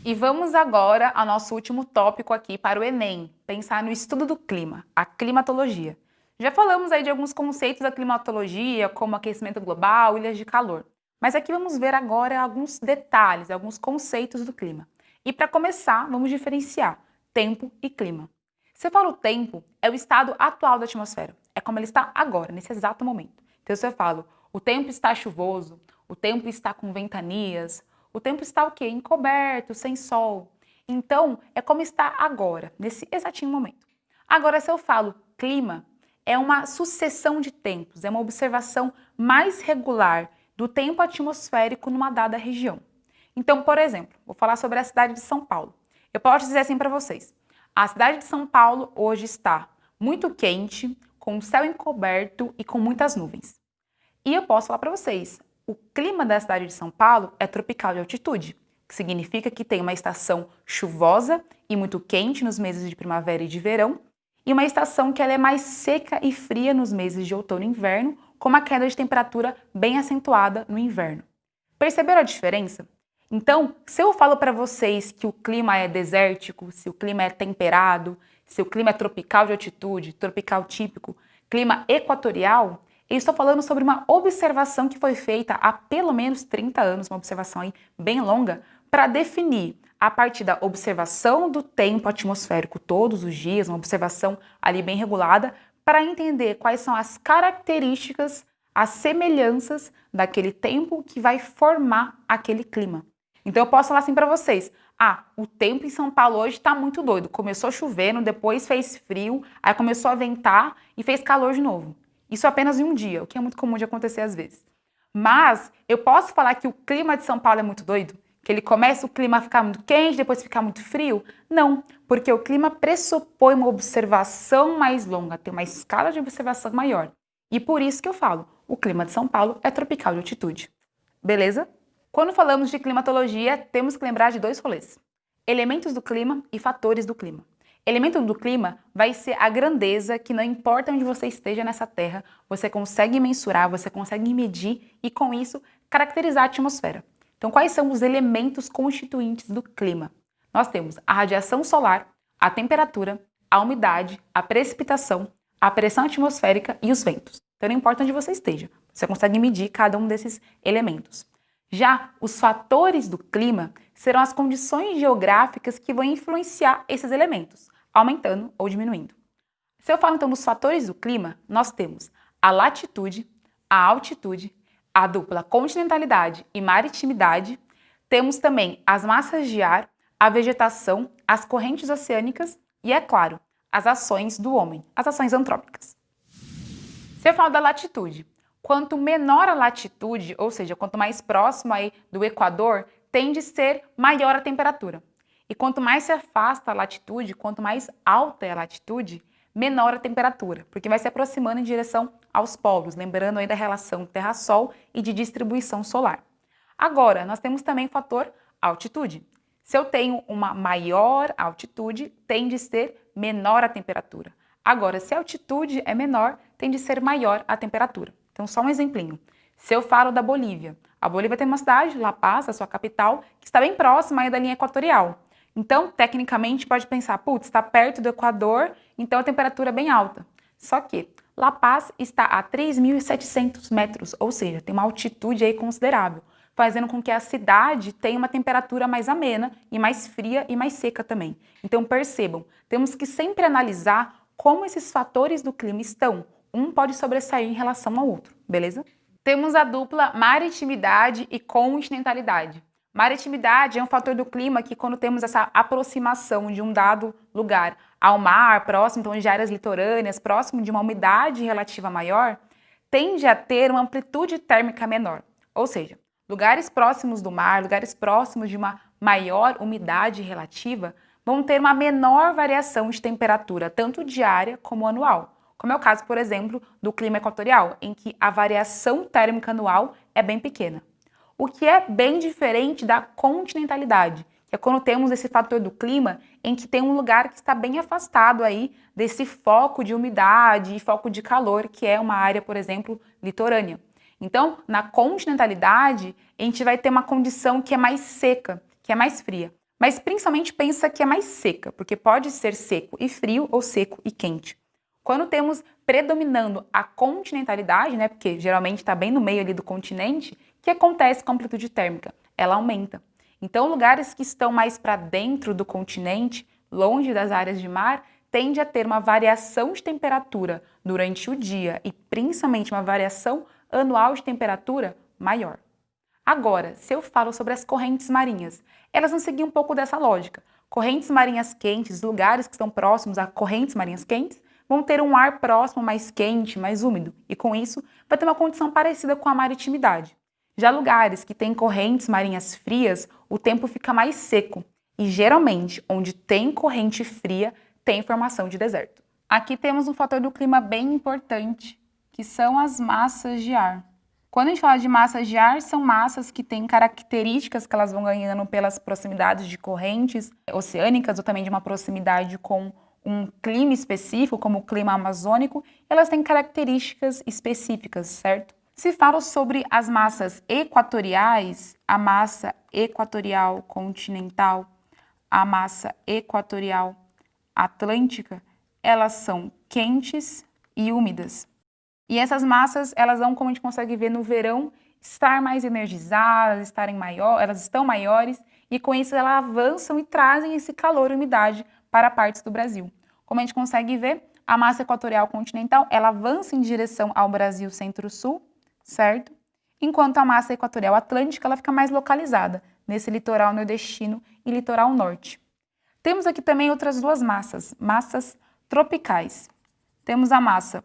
E vamos agora ao nosso último tópico aqui para o Enem, pensar no estudo do clima, a climatologia. Já falamos aí de alguns conceitos da climatologia, como aquecimento global, ilhas de calor. Mas aqui vamos ver agora alguns detalhes, alguns conceitos do clima. E para começar, vamos diferenciar tempo e clima. Se eu falo tempo, é o estado atual da atmosfera, é como ele está agora, nesse exato momento. Então se eu falo, o tempo está chuvoso, o tempo está com ventanias, o tempo está o quê? Encoberto, sem sol. Então, é como está agora, nesse exatinho momento. Agora, se eu falo clima, é uma sucessão de tempos, é uma observação mais regular do tempo atmosférico numa dada região. Então, por exemplo, vou falar sobre a cidade de São Paulo. Eu posso dizer assim para vocês, a cidade de São Paulo hoje está muito quente, com o céu encoberto e com muitas nuvens. E eu posso falar para vocês, o clima da cidade de São Paulo é tropical de altitude, que significa que tem uma estação chuvosa e muito quente nos meses de primavera e de verão, e uma estação que ela é mais seca e fria nos meses de outono e inverno, com uma queda de temperatura bem acentuada no inverno. Perceberam a diferença? Então, se eu falo para vocês que o clima é desértico, se o clima é temperado, se o clima é tropical de altitude, tropical típico, clima equatorial, eu estou falando sobre uma observação que foi feita há pelo menos 30 anos, uma observação aí bem longa, para definir, a partir da observação do tempo atmosférico todos os dias, uma observação ali bem regulada, para entender quais são as características, as semelhanças daquele tempo que vai formar aquele clima. Então eu posso falar assim para vocês, o tempo em São Paulo hoje está muito doido, começou chovendo, depois fez frio, aí começou a ventar e fez calor de novo. Isso apenas em um dia, o que é muito comum de acontecer às vezes. Mas eu posso falar que o clima de São Paulo é muito doido? Que ele começa o clima a ficar muito quente, depois ficar muito frio? Não, porque o clima pressupõe uma observação mais longa, tem uma escala de observação maior. E por isso que eu falo, o clima de São Paulo é tropical de altitude. Beleza? Quando falamos de climatologia, temos que lembrar de dois rolês. Elementos do clima e fatores do clima. Elemento do clima vai ser a grandeza que não importa onde você esteja nessa terra, você consegue mensurar, você consegue medir e com isso caracterizar a atmosfera. Então quais são os elementos constituintes do clima? Nós temos a radiação solar, a temperatura, a umidade, a precipitação, a pressão atmosférica e os ventos. Então não importa onde você esteja, você consegue medir cada um desses elementos. Já os fatores do clima serão as condições geográficas que vão influenciar esses elementos, aumentando ou diminuindo. Se eu falo então dos fatores do clima, nós temos a latitude, a altitude, a dupla continentalidade e maritimidade. Temos também as massas de ar, a vegetação, as correntes oceânicas e, é claro, as ações do homem, as ações antrópicas. Se eu falo da latitude, quanto menor a latitude, ou seja, quanto mais próximo aí do Equador, tende a ser maior a temperatura. E quanto mais se afasta a latitude, quanto mais alta é a latitude, menor a temperatura, porque vai se aproximando em direção aos polos, lembrando aí da relação Terra-Sol e de distribuição solar. Agora, nós temos também o fator altitude. Se eu tenho uma maior altitude, tende a ser menor a temperatura. Agora, se a altitude é menor, tende a ser maior a temperatura. Então, só um exemplinho. Se eu falo da Bolívia, a Bolívia tem uma cidade, La Paz, a sua capital, que está bem próxima aí da linha equatorial. Então, tecnicamente, pode pensar, putz, está perto do Equador, então a temperatura é bem alta. Só que La Paz está a 3.700 metros, ou seja, tem uma altitude aí considerável, fazendo com que a cidade tenha uma temperatura mais amena e mais fria e mais seca também. Então, percebam, temos que sempre analisar como esses fatores do clima estão. Um pode sobressair em relação ao outro, beleza? Temos a dupla maritimidade e continentalidade. Maritimidade é um fator do clima que, quando temos essa aproximação de um dado lugar ao mar, próximo então, de áreas litorâneas, próximo de uma umidade relativa maior, tende a ter uma amplitude térmica menor. Ou seja, lugares próximos do mar, lugares próximos de uma maior umidade relativa, vão ter uma menor variação de temperatura, tanto diária como anual. Como é o caso, por exemplo, do clima equatorial, em que a variação térmica anual é bem pequena. O que é bem diferente da continentalidade, que é quando temos esse fator do clima em que tem um lugar que está bem afastado aí desse foco de umidade e foco de calor, que é uma área, por exemplo, litorânea. Então, na continentalidade, a gente vai ter uma condição que é mais seca, que é mais fria. Mas principalmente pensa que é mais seca, porque pode ser seco e frio ou seco e quente. Quando temos predominando a continentalidade, né, porque geralmente está bem no meio ali do continente, o que acontece com a amplitude térmica? Ela aumenta. Então, lugares que estão mais para dentro do continente, longe das áreas de mar, tende a ter uma variação de temperatura durante o dia e principalmente uma variação anual de temperatura maior. Agora, se eu falo sobre as correntes marinhas, elas vão seguir um pouco dessa lógica. Correntes marinhas quentes, lugares que estão próximos a correntes marinhas quentes, vão ter um ar próximo mais quente, mais úmido, e com isso vai ter uma condição parecida com a maritimidade. Já lugares que têm correntes marinhas frias, o tempo fica mais seco, e geralmente, onde tem corrente fria, tem formação de deserto. Aqui temos um fator do clima bem importante, que são as massas de ar. Quando a gente fala de massas de ar, são massas que têm características que elas vão ganhando pelas proximidades de correntes oceânicas ou também de uma proximidade com um clima específico, como o clima amazônico, elas têm características específicas, certo? Se falo sobre as massas equatoriais, a massa equatorial continental, a massa equatorial atlântica, elas são quentes e úmidas. E essas massas, elas vão, como a gente consegue ver no verão, estar mais energizadas, elas estão maiores, e com isso elas avançam e trazem esse calor e umidade para partes do Brasil. Como a gente consegue ver, a massa equatorial continental, ela avança em direção ao Brasil centro-sul, certo? Enquanto a massa equatorial atlântica, ela fica mais localizada nesse litoral nordestino e litoral norte. Temos aqui também outras duas massas tropicais. Temos a massa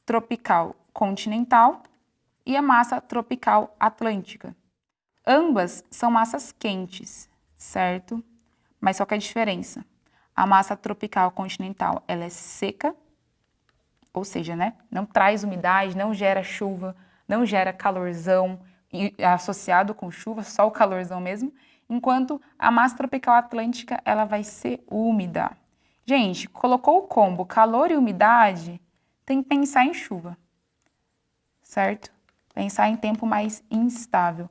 tropical continental e a massa tropical atlântica. Ambas são massas quentes, certo? Mas qual que é a diferença? A massa tropical continental, ela é seca, ou seja, né, não traz umidade, não gera chuva, não gera calorzão associado com chuva, só o calorzão mesmo, enquanto a massa tropical atlântica, ela vai ser úmida. Gente, colocou o combo calor e umidade, tem que pensar em chuva, certo? Pensar em tempo mais instável.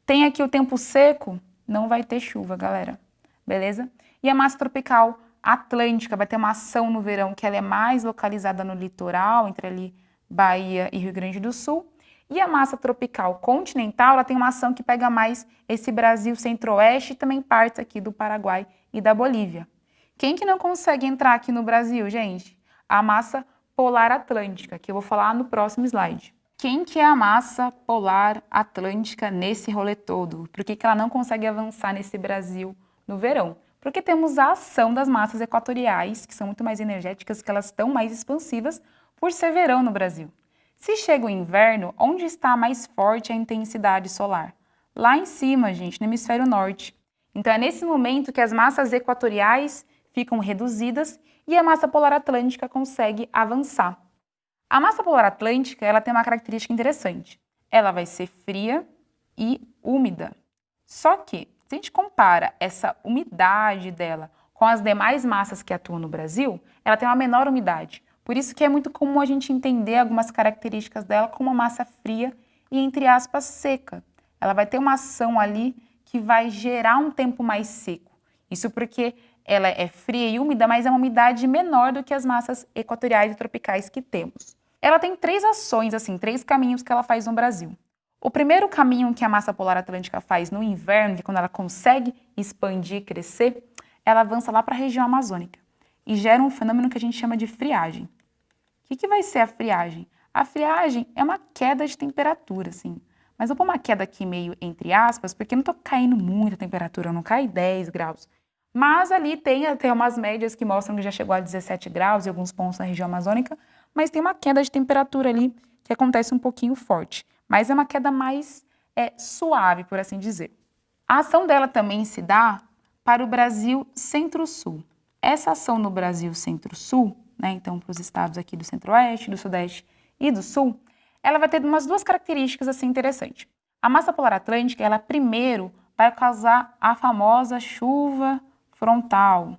Tem aqui o tempo seco, não vai ter chuva, galera, beleza? E a massa tropical atlântica vai ter uma ação no verão que ela é mais localizada no litoral, entre ali Bahia e Rio Grande do Sul. E a massa tropical continental, ela tem uma ação que pega mais esse Brasil centro-oeste e também partes aqui do Paraguai e da Bolívia. Quem que não consegue entrar aqui no Brasil, gente? A massa polar atlântica, que eu vou falar no próximo slide. Quem que é a massa polar atlântica nesse rolê todo? Por que que ela não consegue avançar nesse Brasil no verão? Porque temos a ação das massas equatoriais, que são muito mais energéticas, que elas estão mais expansivas por ser verão no Brasil. Se chega o inverno, onde está mais forte a intensidade solar? Lá em cima, gente, no hemisfério norte. Então é nesse momento que as massas equatoriais ficam reduzidas e a massa polar atlântica consegue avançar. A massa polar atlântica, ela tem uma característica interessante. Ela vai ser fria e úmida. Só que, se a gente compara essa umidade dela com as demais massas que atuam no Brasil, ela tem uma menor umidade. Por isso que é muito comum a gente entender algumas características dela como uma massa fria e, entre aspas, seca. Ela vai ter uma ação ali que vai gerar um tempo mais seco. Isso porque ela é fria e úmida, mas é uma umidade menor do que as massas equatoriais e tropicais que temos. Ela tem três ações, assim, três caminhos que ela faz no Brasil. O primeiro caminho que a massa polar atlântica faz no inverno, que é quando ela consegue expandir e crescer, ela avança lá para a região amazônica e gera um fenômeno que a gente chama de friagem. O que vai ser a friagem? A friagem é uma queda de temperatura, assim. Mas eu vou pôr uma queda aqui meio entre aspas, porque não estou caindo muita temperatura, não cai 10 graus. Mas ali tem até umas médias que mostram que já chegou a 17 graus em alguns pontos na região amazônica, mas tem uma queda de temperatura ali que acontece um pouquinho forte. Mas é uma queda mais suave, por assim dizer. A ação dela também se dá para o Brasil Centro-Sul. Essa ação no Brasil Centro-Sul, né, então para os estados aqui do Centro-Oeste, do Sudeste e do Sul, ela vai ter umas duas características assim interessantes. A massa polar atlântica, ela primeiro vai causar a famosa chuva frontal,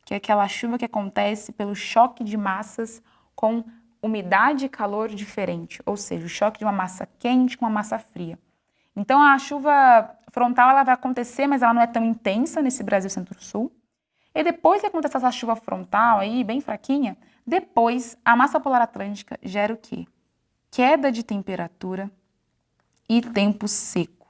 que é aquela chuva que acontece pelo choque de massas com umidade e calor diferente, ou seja, o choque de uma massa quente com uma massa fria. Então a chuva frontal ela vai acontecer, mas ela não é tão intensa nesse Brasil Centro-Sul. E depois que acontece essa chuva frontal aí, bem fraquinha, depois a massa polar atlântica gera o quê? Queda de temperatura e tempo seco.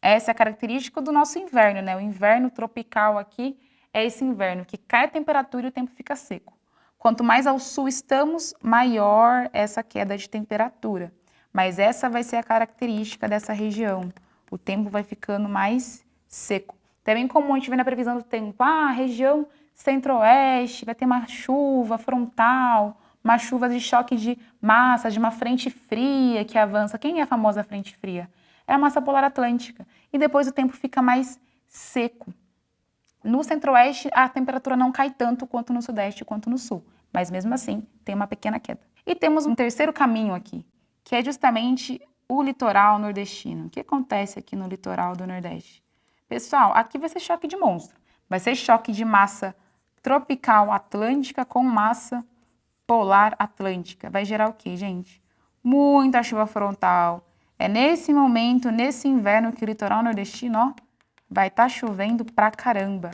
Essa é a característica do nosso inverno, né? O inverno tropical aqui é esse inverno que cai a temperatura e o tempo fica seco. Quanto mais ao sul estamos, maior essa queda de temperatura. Mas essa vai ser a característica dessa região. O tempo vai ficando mais seco. Também como a gente vê na previsão do tempo, a região centro-oeste vai ter uma chuva frontal, uma chuva de choque de massa, de uma frente fria que avança. Quem é a famosa frente fria? É a massa polar atlântica. E depois o tempo fica mais seco. No centro-oeste, a temperatura não cai tanto quanto no sudeste quanto no sul. Mas mesmo assim, tem uma pequena queda. E temos um terceiro caminho aqui, que é justamente o litoral nordestino. O que acontece aqui no litoral do Nordeste? Pessoal, aqui vai ser choque de monstro. Vai ser choque de massa tropical atlântica com massa polar atlântica. Vai gerar o quê, gente? Muita chuva frontal. É nesse momento, nesse inverno, que o litoral nordestino, ó, vai estar chovendo pra caramba.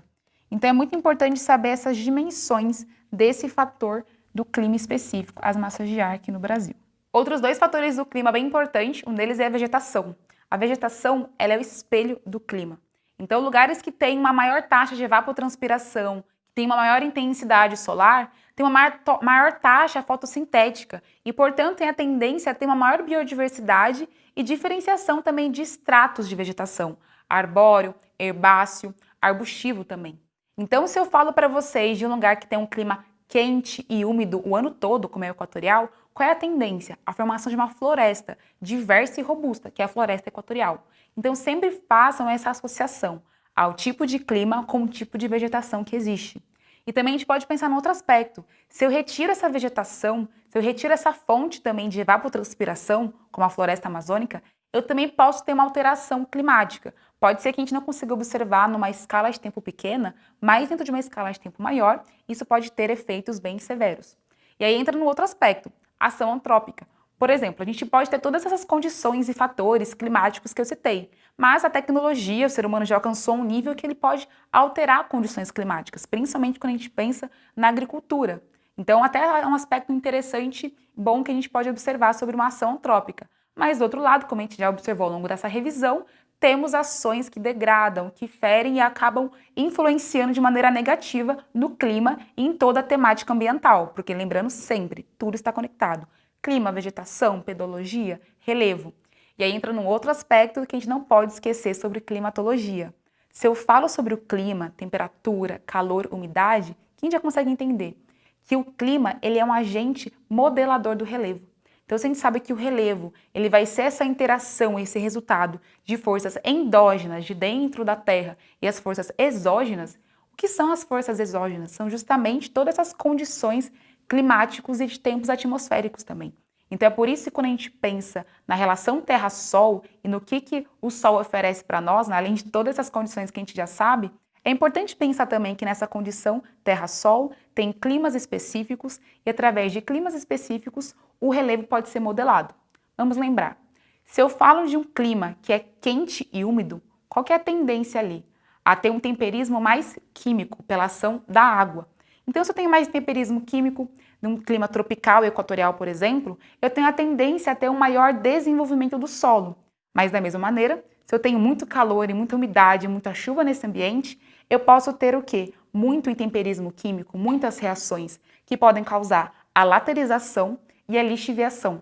Então é muito importante saber essas dimensões desse fator do clima específico, as massas de ar aqui no Brasil. Outros dois fatores do clima bem importantes, um deles é a vegetação. A vegetação, ela é o espelho do clima. Então, lugares que têm uma maior taxa de evapotranspiração, que têm uma maior intensidade solar, têm uma maior taxa fotossintética e, portanto, tem a tendência a ter uma maior biodiversidade e diferenciação também de estratos de vegetação, arbóreo, herbáceo, arbustivo também. Então, se eu falo para vocês de um lugar que tem um clima quente e úmido o ano todo, como é o equatorial, qual é a tendência? A formação de uma floresta diversa e robusta, que é a floresta equatorial. Então, sempre façam essa associação ao tipo de clima com o tipo de vegetação que existe. E também a gente pode pensar em outro aspecto. Se eu retiro essa vegetação, se eu retiro essa fonte também de evapotranspiração, como a floresta amazônica, eu também posso ter uma alteração climática. Pode ser que a gente não consiga observar numa escala de tempo pequena, mas dentro de uma escala de tempo maior, isso pode ter efeitos bem severos. E aí entra no outro aspecto, ação antrópica. Por exemplo, a gente pode ter todas essas condições e fatores climáticos que eu citei, mas a tecnologia, o ser humano já alcançou um nível que ele pode alterar condições climáticas, principalmente quando a gente pensa na agricultura. Então, até é um aspecto interessante, bom que a gente pode observar sobre uma ação antrópica. Mas, do outro lado, como a gente já observou ao longo dessa revisão, temos ações que degradam, que ferem e acabam influenciando de maneira negativa no clima e em toda a temática ambiental, porque lembrando sempre, tudo está conectado. Clima, vegetação, pedologia, relevo. E aí entra num outro aspecto que a gente não pode esquecer sobre climatologia. Se eu falo sobre o clima, temperatura, calor, umidade, quem já consegue entender que o clima ele é um agente modelador do relevo. Então, se a gente sabe que o relevo ele vai ser essa interação, esse resultado de forças endógenas de dentro da Terra e as forças exógenas, o que são as forças exógenas? São justamente todas essas condições climáticos e de tempos atmosféricos também. Então é por isso que quando a gente pensa na relação Terra-Sol e no que o Sol oferece para nós, né, além de todas essas condições que a gente já sabe, é importante pensar também que nessa condição Terra-Sol tem climas específicos e através de climas específicos o relevo pode ser modelado. Vamos lembrar, se eu falo de um clima que é quente e úmido, qual que é a tendência ali? A ter um temperismo mais químico pela ação da água. Então, se eu tenho mais temperismo químico, num clima tropical e equatorial, por exemplo, eu tenho a tendência a ter um maior desenvolvimento do solo. Mas, da mesma maneira, se eu tenho muito calor e muita umidade, muita chuva nesse ambiente, eu posso ter o quê? Muito intemperismo químico, muitas reações que podem causar a laterização e a lixiviação.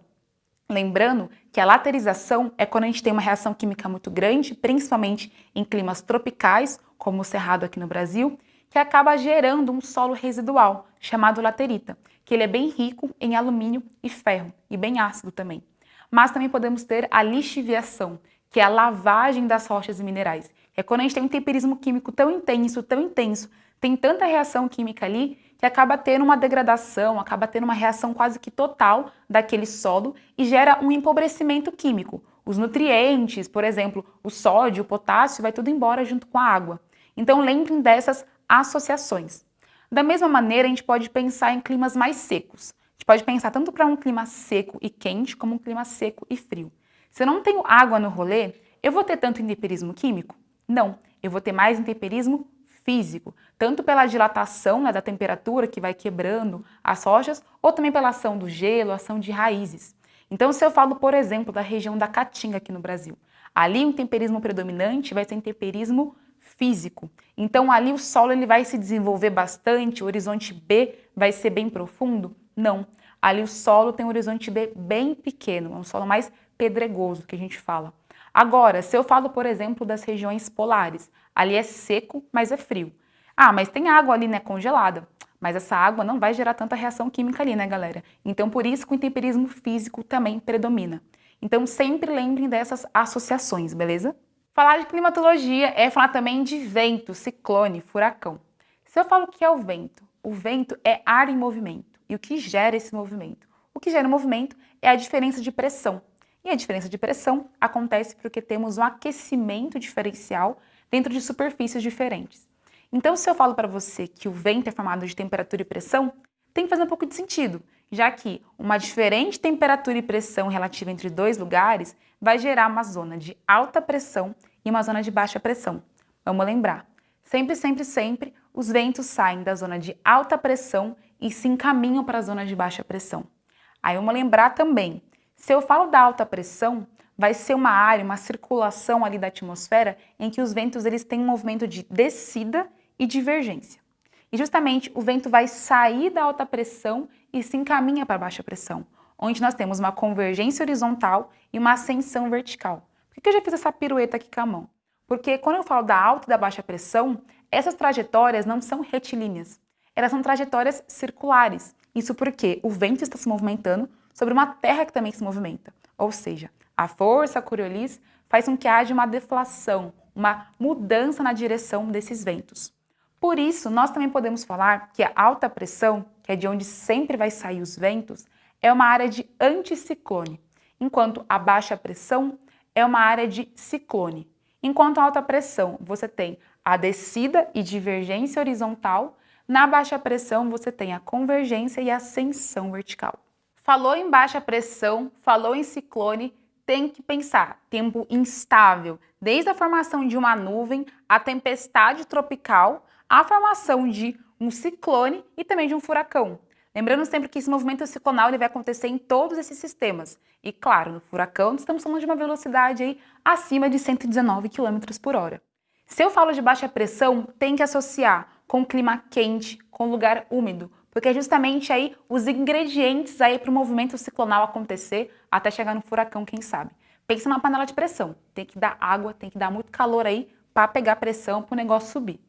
Lembrando que a laterização é quando a gente tem uma reação química muito grande, principalmente em climas tropicais, como o Cerrado aqui no Brasil, que acaba gerando um solo residual, chamado laterita, que ele é bem rico em alumínio e ferro, e bem ácido também. Mas também podemos ter a lixiviação, que é a lavagem das rochas e minerais. É quando a gente tem um temperismo químico tão intenso, tem tanta reação química ali, que acaba tendo uma degradação, acaba tendo uma reação quase que total daquele solo e gera um empobrecimento químico. Os nutrientes, por exemplo, o sódio, o potássio, vai tudo embora junto com a água. Então lembrem dessas associações. Da mesma maneira, a gente pode pensar em climas mais secos. A gente pode pensar tanto para um clima seco e quente, como um clima seco e frio. Se eu não tenho água no rolê, eu vou ter tanto intemperismo químico? Não, eu vou ter mais intemperismo físico, tanto pela dilatação, né, da temperatura que vai quebrando as rochas, ou também pela ação do gelo, ação de raízes. Então, se eu falo, por exemplo, da região da Caatinga aqui no Brasil, ali um temperismo predominante vai ser um temperismo físico. Então, ali o solo ele vai se desenvolver bastante, o horizonte B vai ser bem profundo? Não. Ali o solo tem um horizonte B bem pequeno, é um solo mais pedregoso que a gente fala. Agora, se eu falo, por exemplo, das regiões polares, ali é seco, mas é frio. Ah, mas tem água ali, né, congelada. Mas essa água não vai gerar tanta reação química ali, né, galera? Então, por isso que o intemperismo físico também predomina. Então, sempre lembrem dessas associações, beleza? Falar de climatologia é falar também de vento, ciclone, furacão. Se eu falo que é o vento é ar em movimento. E o que gera esse movimento? O que gera o movimento é a diferença de pressão. E a diferença de pressão acontece porque temos um aquecimento diferencial dentro de superfícies diferentes. Então, se eu falo para você que o vento é formado de temperatura e pressão, tem que fazer um pouco de sentido, já que uma diferente temperatura e pressão relativa entre dois lugares vai gerar uma zona de alta pressão e uma zona de baixa pressão. Vamos lembrar, sempre, os ventos saem da zona de alta pressão e se encaminham para a zona de baixa pressão. Aí vamos lembrar também, se eu falo da alta pressão, vai ser uma área, uma circulação ali da atmosfera em que os ventos eles têm um movimento de descida e divergência. E justamente o vento vai sair da alta pressão e se encaminha para a baixa pressão, onde nós temos uma convergência horizontal e uma ascensão vertical. Por que eu já fiz essa pirueta aqui com a mão? Porque quando eu falo da alta e da baixa pressão, essas trajetórias não são retilíneas, elas são trajetórias circulares. Isso porque o vento está se movimentando sobre uma terra que também se movimenta. Ou seja, a força Coriolis faz com que haja uma deflação, uma mudança na direção desses ventos. Por isso, nós também podemos falar que a alta pressão, que é de onde sempre vai sair os ventos, é uma área de anticiclone, enquanto a baixa pressão é uma área de ciclone. Enquanto a alta pressão, você tem a descida e divergência horizontal, na baixa pressão você tem a convergência e a ascensão vertical. Falou em baixa pressão, falou em ciclone, tem que pensar, tempo instável, desde a formação de uma nuvem, a tempestade tropical, a formação de um ciclone e também de um furacão. Lembrando sempre que esse movimento ciclonal ele vai acontecer em todos esses sistemas. E claro, no furacão estamos falando de uma velocidade aí acima de 119 km por hora. Se eu falo de baixa pressão, tem que associar com clima quente, com lugar úmido, porque é justamente aí os ingredientes aí para o movimento ciclonal acontecer até chegar no furacão, quem sabe. Pensa numa panela de pressão, tem que dar água, tem que dar muito calor aí para pegar pressão para o negócio subir.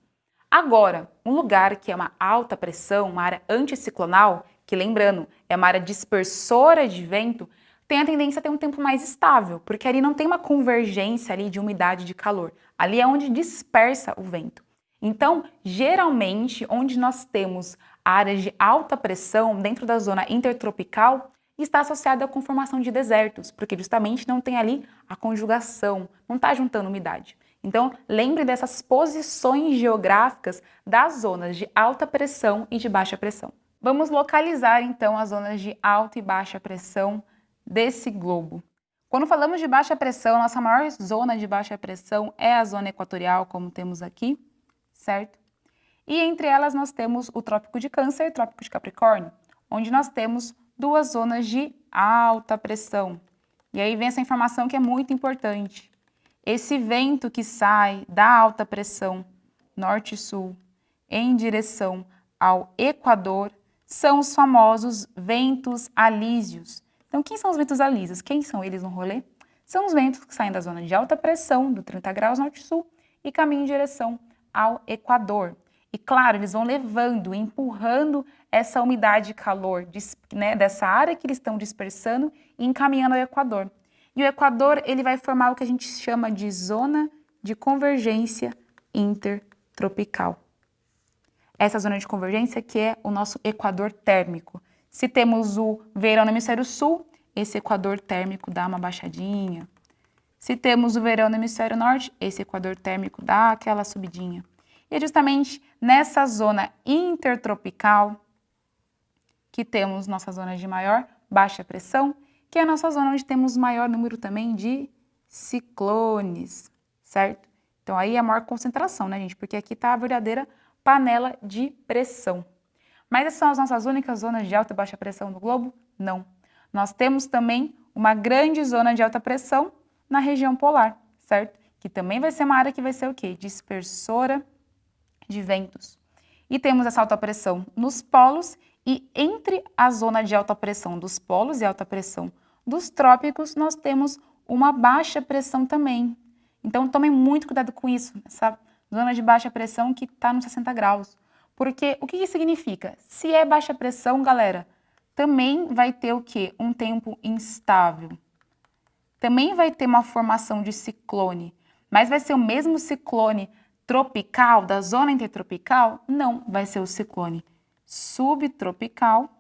Agora, um lugar que é uma alta pressão, uma área anticiclonal, que lembrando, é uma área dispersora de vento, tem a tendência a ter um tempo mais estável, porque ali não tem uma convergência ali de umidade e de calor. Ali é onde dispersa o vento. Então, geralmente, onde nós temos áreas de alta pressão dentro da zona intertropical, está associada com formação de desertos, porque justamente não tem ali a conjugação, não está juntando umidade. Então, lembre dessas posições geográficas das zonas de alta pressão e de baixa pressão. Vamos localizar então as zonas de alta e baixa pressão desse globo. Quando falamos de baixa pressão, nossa maior zona de baixa pressão é a zona equatorial, como temos aqui, certo? E entre elas nós temos o Trópico de Câncer e o Trópico de Capricórnio, onde nós temos duas zonas de alta pressão. E aí vem essa informação que é muito importante. Esse vento que sai da alta pressão norte e sul em direção ao Equador são os famosos ventos alísios. Então, quem são os ventos alísios? Quem são eles no rolê? São os ventos que saem da zona de alta pressão, do 30 graus norte-sul, e caminham em direção ao Equador. E claro, eles vão levando, empurrando essa umidade e calor dessa área que eles estão dispersando e encaminhando ao Equador. E o Equador ele vai formar o que a gente chama de zona de convergência intertropical. Essa zona de convergência que é o nosso Equador térmico. Se temos o verão no hemisfério sul, esse Equador térmico dá uma baixadinha. Se temos o verão no hemisfério norte, esse Equador térmico dá aquela subidinha. E é justamente nessa zona intertropical que temos nossa zona de maior baixa pressão, que é a nossa zona onde temos maior número também de ciclones, certo? Então aí é a maior concentração, né, gente? Porque aqui está a verdadeira panela de pressão. Mas essas são as nossas únicas zonas de alta e baixa pressão do globo? Não. Nós temos também uma grande zona de alta pressão na região polar, certo? Que também vai ser uma área que vai ser o quê? Dispersora de ventos. E temos essa alta pressão nos polos e entre a zona de alta pressão dos polos e alta pressão dos trópicos, nós temos uma baixa pressão também. Então, tomem muito cuidado com isso, essa zona de baixa pressão que está nos 60 graus. Porque o que isso significa? Se é baixa pressão, galera, também vai ter o quê? Um tempo instável. Também vai ter uma formação de ciclone, mas vai ser o mesmo ciclone tropical, da zona intertropical? Não, vai ser o ciclone subtropical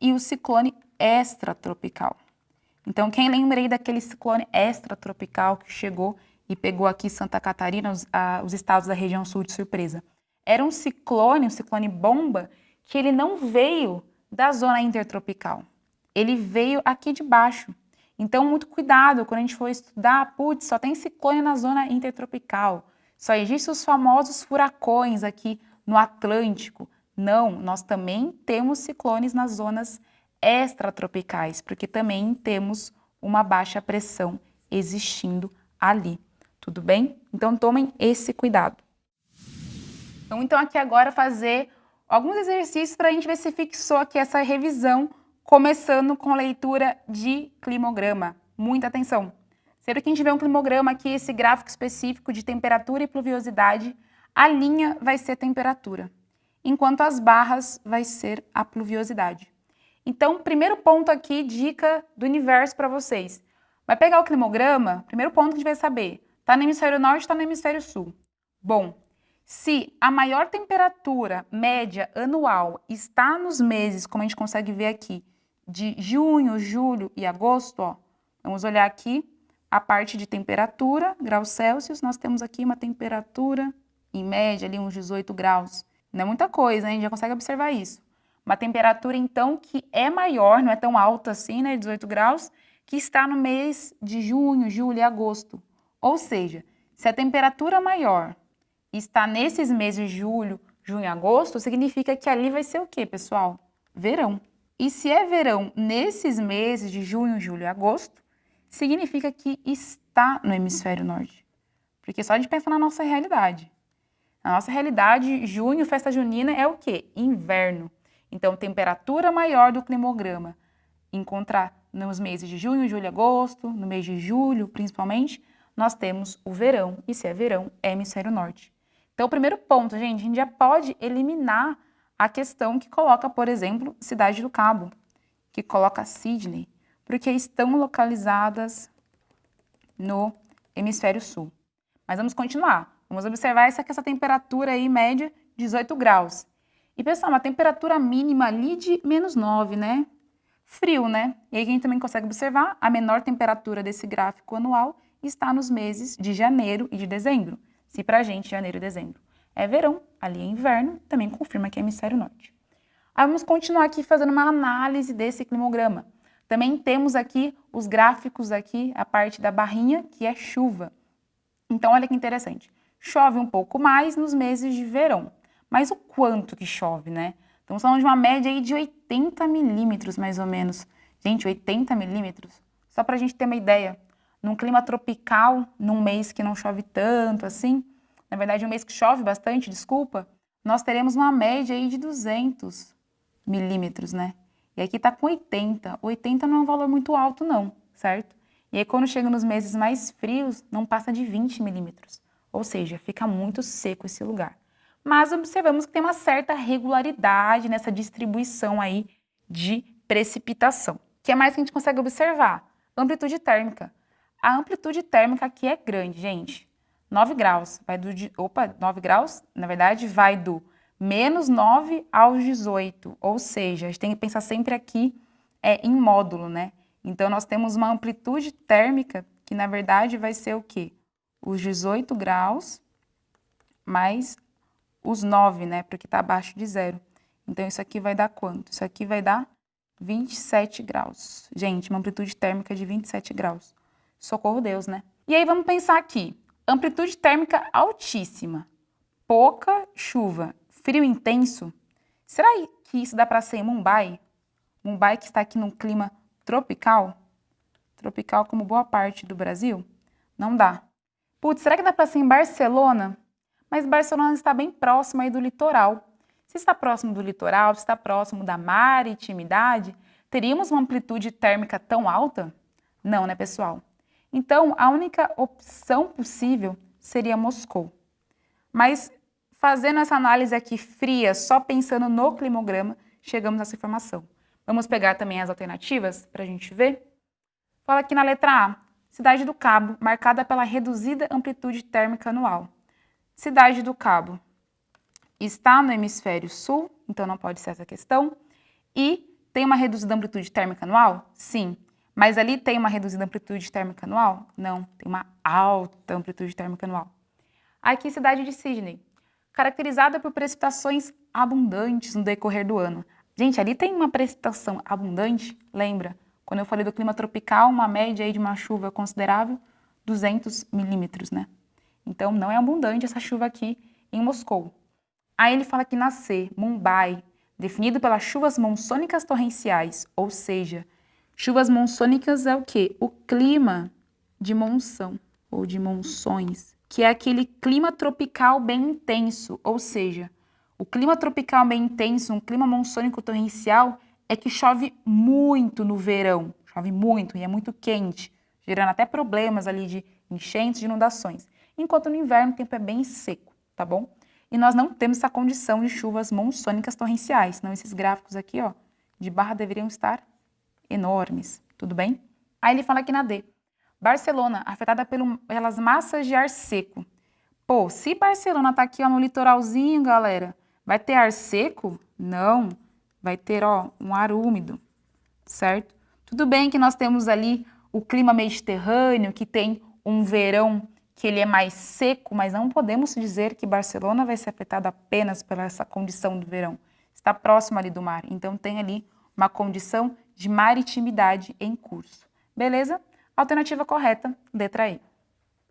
e o ciclone extratropical. Então, quem lembra aí daquele ciclone extratropical que chegou e pegou aqui Santa Catarina, os estados da região sul de surpresa? Era um ciclone bomba, que ele não veio da zona intertropical. Ele veio aqui de baixo. Então, muito cuidado quando a gente for estudar, putz, só tem ciclone na zona intertropical. Só existem os famosos furacões aqui no Atlântico. Não, nós também temos ciclones nas zonas extratropicais, porque também temos uma baixa pressão existindo ali. Tudo bem? Então, tomem esse cuidado. Então aqui agora fazer alguns exercícios para a gente ver se fixou aqui essa revisão, começando com leitura de climograma. Muita atenção! Sempre que a gente vê um climograma aqui, esse gráfico específico de temperatura e pluviosidade, a linha vai ser temperatura, enquanto as barras vai ser a pluviosidade. Então, primeiro ponto aqui, dica do universo para vocês. Vai pegar o climograma, primeiro ponto que a gente vai saber, está no hemisfério norte, está no hemisfério sul. Bom, se a maior temperatura média anual está nos meses, como a gente consegue ver aqui, de junho, julho e agosto, ó, vamos olhar aqui a parte de temperatura, graus Celsius, nós temos aqui uma temperatura, em média, ali uns 18 graus. Não é muita coisa, hein? A gente já consegue observar isso. Uma temperatura, então, que é maior, não é tão alta assim, né, 18 graus, que está no mês de junho, julho e agosto. Ou seja, se a temperatura maior está nesses meses de julho, junho e agosto, significa que ali vai ser o quê, pessoal? Verão. E se é verão nesses meses de junho, julho e agosto, significa que está no hemisfério norte. Porque só a gente pensa na nossa realidade. Na nossa realidade, junho, festa junina, é o quê? Inverno. Então, temperatura maior do climograma encontrar nos meses de junho, julho e agosto, no mês de julho, principalmente, nós temos o verão, e se é verão, é hemisfério norte. Então, o primeiro ponto, gente, a gente já pode eliminar a questão que coloca, por exemplo, Cidade do Cabo, que coloca Sydney, porque estão localizadas no hemisfério sul. Mas vamos continuar. Vamos observar essa temperatura aí média, 18 graus. E, pessoal, uma temperatura mínima ali de -9, né? Frio, né? E aí a gente também consegue observar a menor temperatura desse gráfico anual está nos meses de janeiro e de dezembro. Se pra gente janeiro e dezembro é verão, ali é inverno, também confirma que é hemisfério norte. Aí vamos continuar aqui fazendo uma análise desse climograma. Também temos aqui os gráficos aqui, a parte da barrinha, que é chuva. Então, olha que interessante. Chove um pouco mais nos meses de verão. Mas o quanto que chove, né? Estamos falando de uma média aí de 80 milímetros, mais ou menos. Gente, 80 milímetros? Só para a gente ter uma ideia. Num clima tropical, num mês que não chove tanto assim, na verdade, um mês que chove bastante, desculpa, nós teremos uma média aí de 200 milímetros, né? E aqui tá com 80. 80 não é um valor muito alto, não, certo? E aí, quando chega nos meses mais frios, não passa de 20 milímetros. Ou seja, fica muito seco esse lugar. Mas observamos que tem uma certa regularidade nessa distribuição aí de precipitação. O que é mais que a gente consegue observar? Amplitude térmica. A amplitude térmica aqui é grande, gente. 9 graus. 9 graus, na verdade, vai do -9 aos 18. Ou seja, a gente tem que pensar sempre aqui em módulo, né? Então, nós temos uma amplitude térmica que, na verdade, vai ser o quê? Os 18 graus mais os 9, né? Porque está abaixo de zero. Então, isso aqui vai dar quanto? Isso aqui vai dar 27 graus. Gente, uma amplitude térmica de 27 graus. Socorro Deus, né? E aí, vamos pensar aqui. Amplitude térmica altíssima. Pouca chuva. Frio intenso. Será que isso dá para ser em Mumbai? Mumbai que está aqui num clima tropical? Tropical como boa parte do Brasil? Não dá. Putz, será que dá para ser em Barcelona? Mas Barcelona está bem próximo aí do litoral. Se está próximo do litoral, se está próximo da maritimidade, teríamos uma amplitude térmica tão alta? Não, né, pessoal? Então, a única opção possível seria Moscou. Mas, fazendo essa análise aqui fria, só pensando no climograma, chegamos nessa informação. Vamos pegar também as alternativas para a gente ver? Fala aqui na letra A, Cidade do Cabo, marcada pela reduzida amplitude térmica anual. Cidade do Cabo está no hemisfério sul, então não pode ser essa questão. E tem uma reduzida amplitude térmica anual? Sim. Mas ali tem uma reduzida amplitude térmica anual? Não, tem uma alta amplitude térmica anual. Aqui, cidade de Sydney, caracterizada por precipitações abundantes no decorrer do ano. Gente, ali tem uma precipitação abundante, lembra? Quando eu falei do clima tropical, uma média aí de uma chuva considerável, 200 milímetros, né? Então, não é abundante essa chuva aqui em Moscou. Aí ele fala que na C, Mumbai, definido pelas chuvas monsônicas torrenciais, ou seja, chuvas monsônicas é o quê? O clima de monção, ou de monções, que é aquele clima tropical bem intenso, ou seja, o clima tropical bem intenso, um clima monsônico torrencial, é que chove muito no verão, chove muito e é muito quente, gerando até problemas ali de enchentes, de inundações. Enquanto no inverno o tempo é bem seco, tá bom? E nós não temos essa condição de chuvas monsônicas torrenciais, senão esses gráficos aqui, ó, de barra deveriam estar enormes, tudo bem? Aí ele fala aqui na D, Barcelona, afetada pelas massas de ar seco. Pô, se Barcelona tá aqui ó, no litoralzinho, galera, vai ter ar seco? Não, vai ter ó, um ar úmido, certo? Tudo bem que nós temos ali o clima mediterrâneo, que tem um verão que ele é mais seco, mas não podemos dizer que Barcelona vai ser afetada apenas por essa condição do verão. Está próximo ali do mar, então tem ali uma condição de maritimidade em curso. Beleza? Alternativa correta, letra E.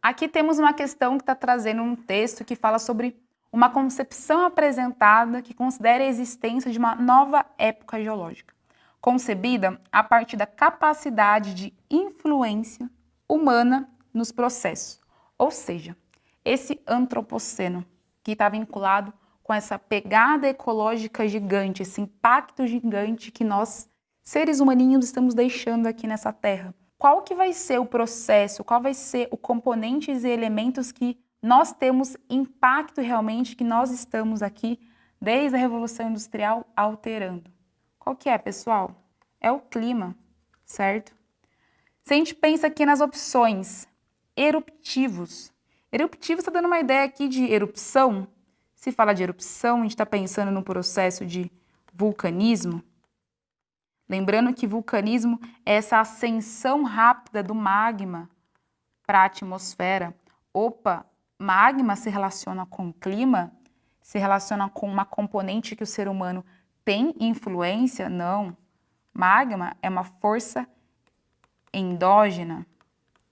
Aqui temos uma questão que está trazendo um texto que fala sobre uma concepção apresentada que considera a existência de uma nova época geológica, concebida a partir da capacidade de influência humana nos processos. Ou seja, esse antropoceno que está vinculado com essa pegada ecológica gigante, esse impacto gigante que nós, seres humaninhos, estamos deixando aqui nessa Terra. Qual que vai ser o processo, qual vai ser os componentes e elementos que nós temos impacto realmente, que nós estamos aqui, desde a Revolução Industrial, alterando? Qual que é, pessoal? É o clima, certo? Se a gente pensa aqui nas opções, eruptivos. Eruptivo está dando uma ideia aqui de erupção. Se fala de erupção, a gente está pensando no processo de vulcanismo. Lembrando que vulcanismo é essa ascensão rápida do magma para a atmosfera. Opa, magma se relaciona com clima? Se relaciona com uma componente que o ser humano tem influência? Não. Magma é uma força endógena,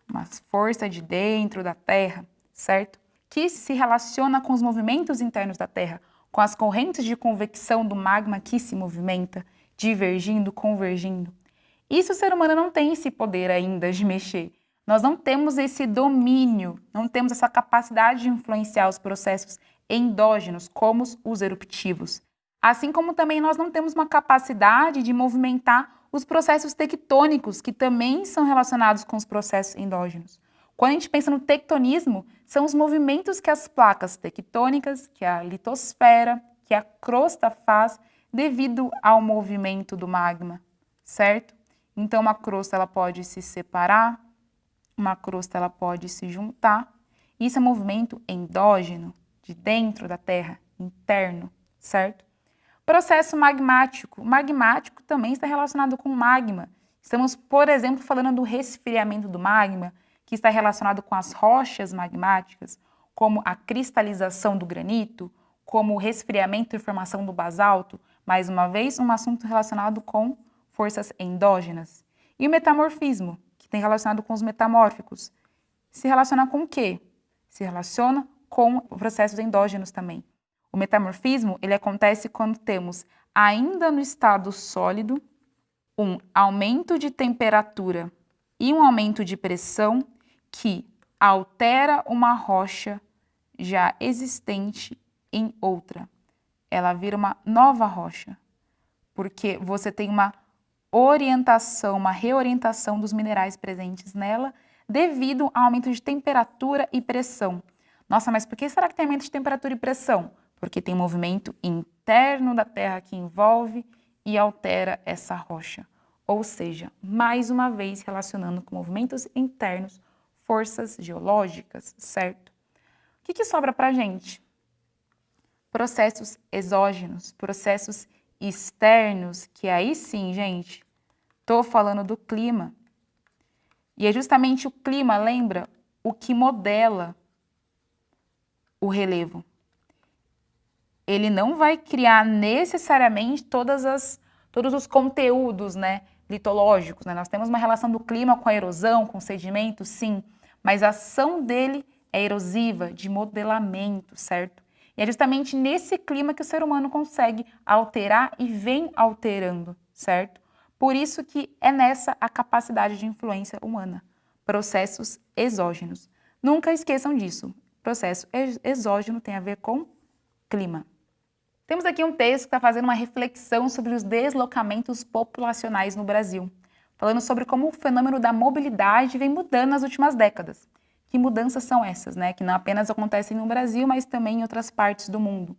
uma força de dentro da Terra, certo? Que se relaciona com os movimentos internos da Terra, com as correntes de convecção do magma que se movimenta, divergindo, convergindo. Isso o ser humano não tem esse poder ainda de mexer. Nós não temos esse domínio, não temos essa capacidade de influenciar os processos endógenos, como os eruptivos. Assim como também nós não temos uma capacidade de movimentar os processos tectônicos, que também são relacionados com os processos endógenos. Quando a gente pensa no tectonismo, são os movimentos que as placas tectônicas, que a litosfera, que a crosta faz devido ao movimento do magma, certo? Então, uma crosta ela pode se separar, uma crosta ela pode se juntar. Isso é movimento endógeno, de dentro da Terra, interno, certo? Processo magmático. O magmático também está relacionado com magma. Estamos, por exemplo, falando do resfriamento do magma, que está relacionado com as rochas magmáticas, como a cristalização do granito, como o resfriamento e formação do basalto. Mais uma vez, um assunto relacionado com forças endógenas. E o metamorfismo, que tem relacionado com os metamórficos. Se relaciona com o quê? Se relaciona com processos endógenos também. O metamorfismo, ele acontece quando temos, ainda no estado sólido, um aumento de temperatura e um aumento de pressão que altera uma rocha já existente em outra. Ela vira uma nova rocha, porque você tem uma orientação, uma reorientação dos minerais presentes nela devido ao aumento de temperatura e pressão. Nossa, mas por que será que tem aumento de temperatura e pressão? Porque tem movimento interno da Terra que envolve e altera essa rocha. Ou seja, mais uma vez relacionando com movimentos internos, forças geológicas, certo? O que sobra para a gente? Processos exógenos, processos externos, que aí sim, gente, estou falando do clima. E é justamente o clima, lembra, o que modela o relevo. Ele não vai criar necessariamente todos os conteúdos, né, litológicos, né? Nós temos uma relação do clima com a erosão, com o sedimento, sim, mas a ação dele é erosiva, de modelamento, certo? E é justamente nesse clima que o ser humano consegue alterar e vem alterando, certo? Por isso que é nessa a capacidade de influência humana. Processos exógenos. Nunca esqueçam disso. Processo exógeno tem a ver com clima. Temos aqui um texto que está fazendo uma reflexão sobre os deslocamentos populacionais no Brasil, falando sobre como o fenômeno da mobilidade vem mudando nas últimas décadas. Que mudanças são essas, né? Que não apenas acontecem no Brasil, mas também em outras partes do mundo.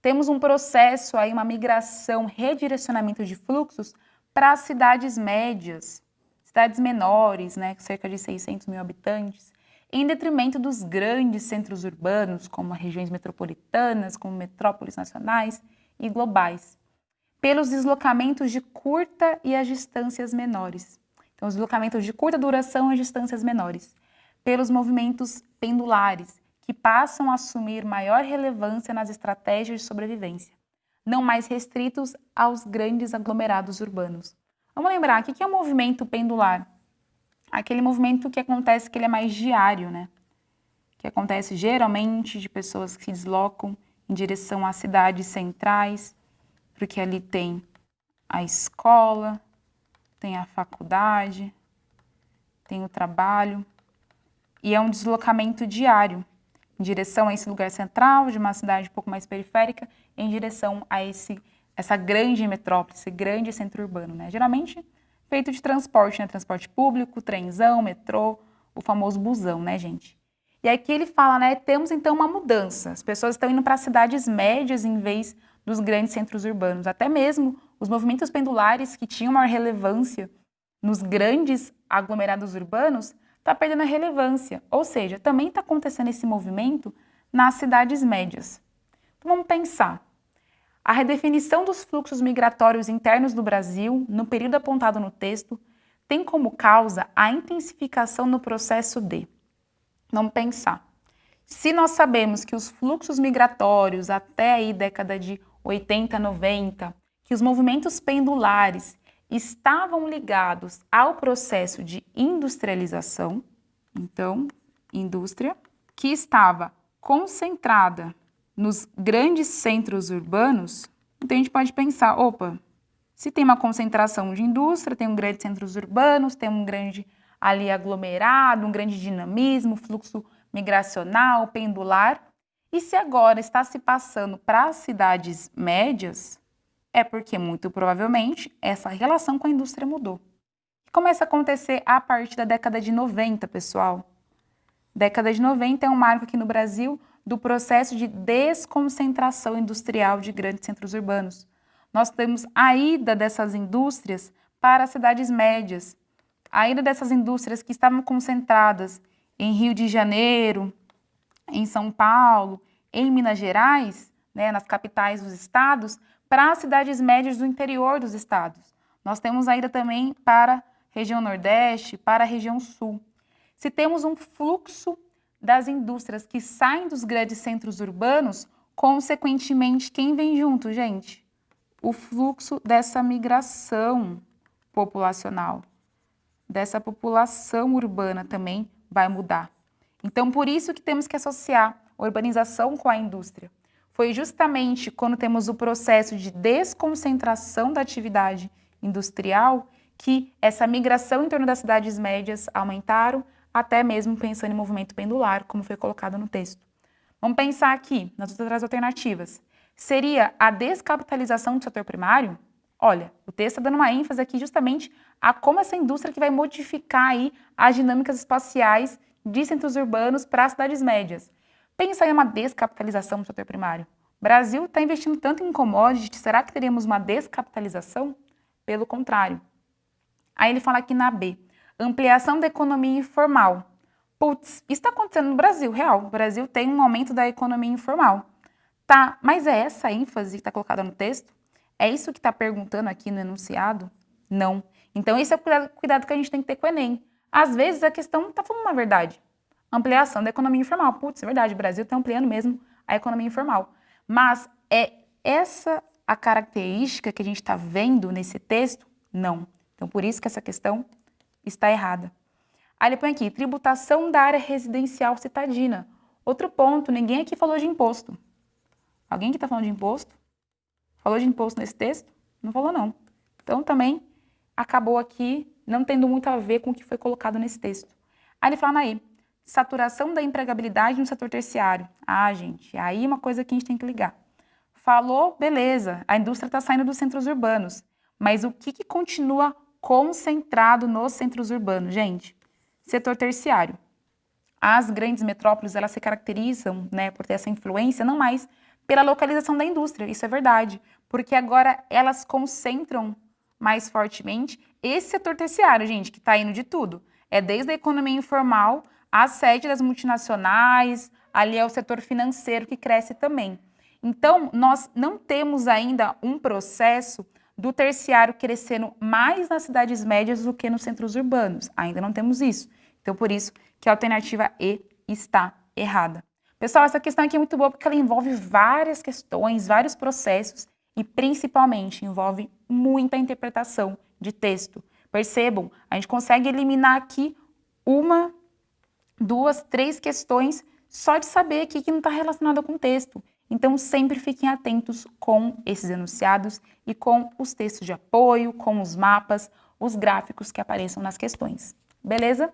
Temos um processo aí, uma migração, redirecionamento de fluxos para as cidades médias, cidades menores, né? Cerca de 600 mil habitantes, em detrimento dos grandes centros urbanos, como as regiões metropolitanas, como metrópoles nacionais e globais, pelos deslocamentos de curta e as distâncias menores. Então, os deslocamentos de curta duração e distâncias menores, pelos movimentos pendulares, que passam a assumir maior relevância nas estratégias de sobrevivência, não mais restritos aos grandes aglomerados urbanos. Vamos lembrar, o que é um movimento pendular? Aquele movimento que acontece, que ele é mais diário, né? Que acontece geralmente de pessoas que se deslocam em direção às cidades centrais, porque ali tem a escola, tem a faculdade, tem o trabalho, e é um deslocamento diário. em direção a esse lugar central, de uma cidade um pouco mais periférica, em direção a essa grande metrópole, esse grande centro urbano, né? Geralmente feito de transporte, né? Transporte público, trenzão, metrô, o famoso busão, né, gente? E aqui ele fala, né, temos então uma mudança. As pessoas estão indo para cidades médias em vez dos grandes centros urbanos. Até mesmo os movimentos pendulares que tinham maior relevância nos grandes aglomerados urbanos está perdendo a relevância. Ou seja, também está acontecendo esse movimento nas cidades médias. Então vamos pensar. A redefinição dos fluxos migratórios internos do Brasil, no período apontado no texto, tem como causa a intensificação no processo de. Vamos pensar. Se nós sabemos que os fluxos migratórios até aí década de 80, 90, que os movimentos pendulares estavam ligados ao processo de industrialização, então, indústria, que estava concentrada nos grandes centros urbanos, então a gente pode pensar, opa, se tem uma concentração de indústria, tem um grande centros urbanos, tem um grande ali aglomerado, um grande dinamismo, fluxo migracional, pendular, e se agora está se passando para as cidades médias, é porque muito provavelmente essa relação com a indústria mudou. Começa a acontecer a partir da década de 90, pessoal. Década de 90 é um marco aqui no Brasil do processo de desconcentração industrial de grandes centros urbanos. Nós temos a ida dessas indústrias para as cidades médias, a ida dessas indústrias que estavam concentradas em Rio de Janeiro, em São Paulo, em Minas Gerais, né, nas capitais dos estados, para as cidades médias do interior dos estados. Nós temos a ida também para a região Nordeste, para a região Sul. Se temos um fluxo das indústrias que saem dos grandes centros urbanos, consequentemente, quem vem junto, gente? O fluxo dessa migração populacional, dessa população urbana também vai mudar. Então, por isso que temos que associar a urbanização com a indústria. Foi justamente quando temos o processo de desconcentração da atividade industrial que essa migração em torno das cidades médias aumentaram, até mesmo pensando em movimento pendular, como foi colocado no texto. Vamos pensar aqui nas outras alternativas. Seria a descapitalização do setor primário? Olha, o texto está dando uma ênfase aqui justamente a como essa indústria que vai modificar aí as dinâmicas espaciais de centros urbanos para as cidades médias. Pensa em uma descapitalização do setor primário. O Brasil está investindo tanto em commodities, será que teríamos uma descapitalização? Pelo contrário. Aí ele fala aqui na B, ampliação da economia informal. Putz, isso está acontecendo no Brasil, real. O Brasil tem um aumento da economia informal. Tá, mas é essa a ênfase que está colocada no texto? É isso que está perguntando aqui no enunciado? Não. Então esse é o cuidado que a gente tem que ter com o Enem. Às vezes a questão não está falando uma verdade. Ampliação da economia informal. Putz, é verdade, o Brasil está ampliando mesmo a economia informal. Mas é essa a característica que a gente está vendo nesse texto? Não. Então por isso que essa questão está errada. Aí ele põe aqui, tributação da área residencial citadina. Outro ponto, ninguém aqui falou de imposto. Alguém que está falando de imposto? Falou de imposto nesse texto? Não falou, não. Então também acabou aqui não tendo muito a ver com o que foi colocado nesse texto. Aí ele fala aí, saturação da empregabilidade no setor terciário. Ah, gente, aí uma coisa que a gente tem que ligar. Falou, beleza, a indústria está saindo dos centros urbanos, mas o que continua concentrado nos centros urbanos, gente? Setor terciário. As grandes metrópoles, elas se caracterizam, né, por ter essa influência, não mais pela localização da indústria, isso é verdade, porque agora elas concentram mais fortemente esse setor terciário, gente, que está indo de tudo. É desde a economia informal, a sede das multinacionais, ali é o setor financeiro que cresce também. Então, nós não temos ainda um processo do terciário crescendo mais nas cidades médias do que nos centros urbanos. Ainda não temos isso. Então, por isso que a alternativa E está errada. Pessoal, essa questão aqui é muito boa porque ela envolve várias questões, vários processos e, principalmente, envolve muita interpretação de texto. Percebam, a gente consegue eliminar aqui uma, duas, três questões só de saber aqui que não está relacionada com o texto. Então, sempre fiquem atentos com esses enunciados e com os textos de apoio, com os mapas, os gráficos que apareçam nas questões. Beleza?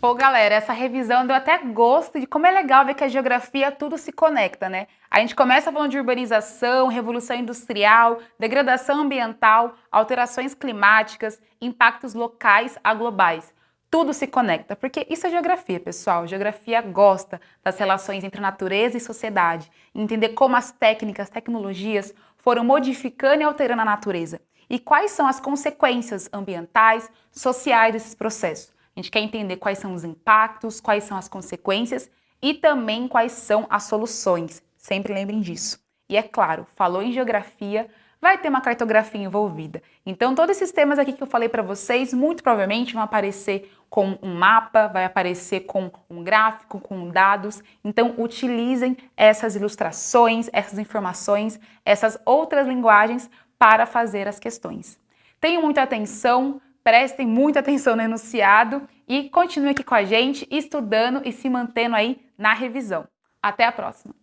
Pô, galera, essa revisão deu até gosto de como é legal ver que a geografia tudo se conecta, né? A gente começa falando de urbanização, revolução industrial, degradação ambiental, alterações climáticas, impactos locais a globais. Tudo se conecta, porque isso é geografia, pessoal. Geografia gosta das relações entre natureza e sociedade, entender como as técnicas, tecnologias foram modificando e alterando a natureza e quais são as consequências ambientais, sociais desses processos. A gente quer entender quais são os impactos, quais são as consequências e também quais são as soluções. Sempre lembrem disso. E é claro, falou em geografia, vai ter uma cartografia envolvida. Então, todos esses temas aqui que eu falei para vocês, muito provavelmente vão aparecer com um mapa, vai aparecer com um gráfico, com dados. Então, utilizem essas ilustrações, essas informações, essas outras linguagens para fazer as questões. Tenham muita atenção. Prestem muita atenção no enunciado e continuem aqui com a gente, estudando e se mantendo aí na revisão. Até a próxima!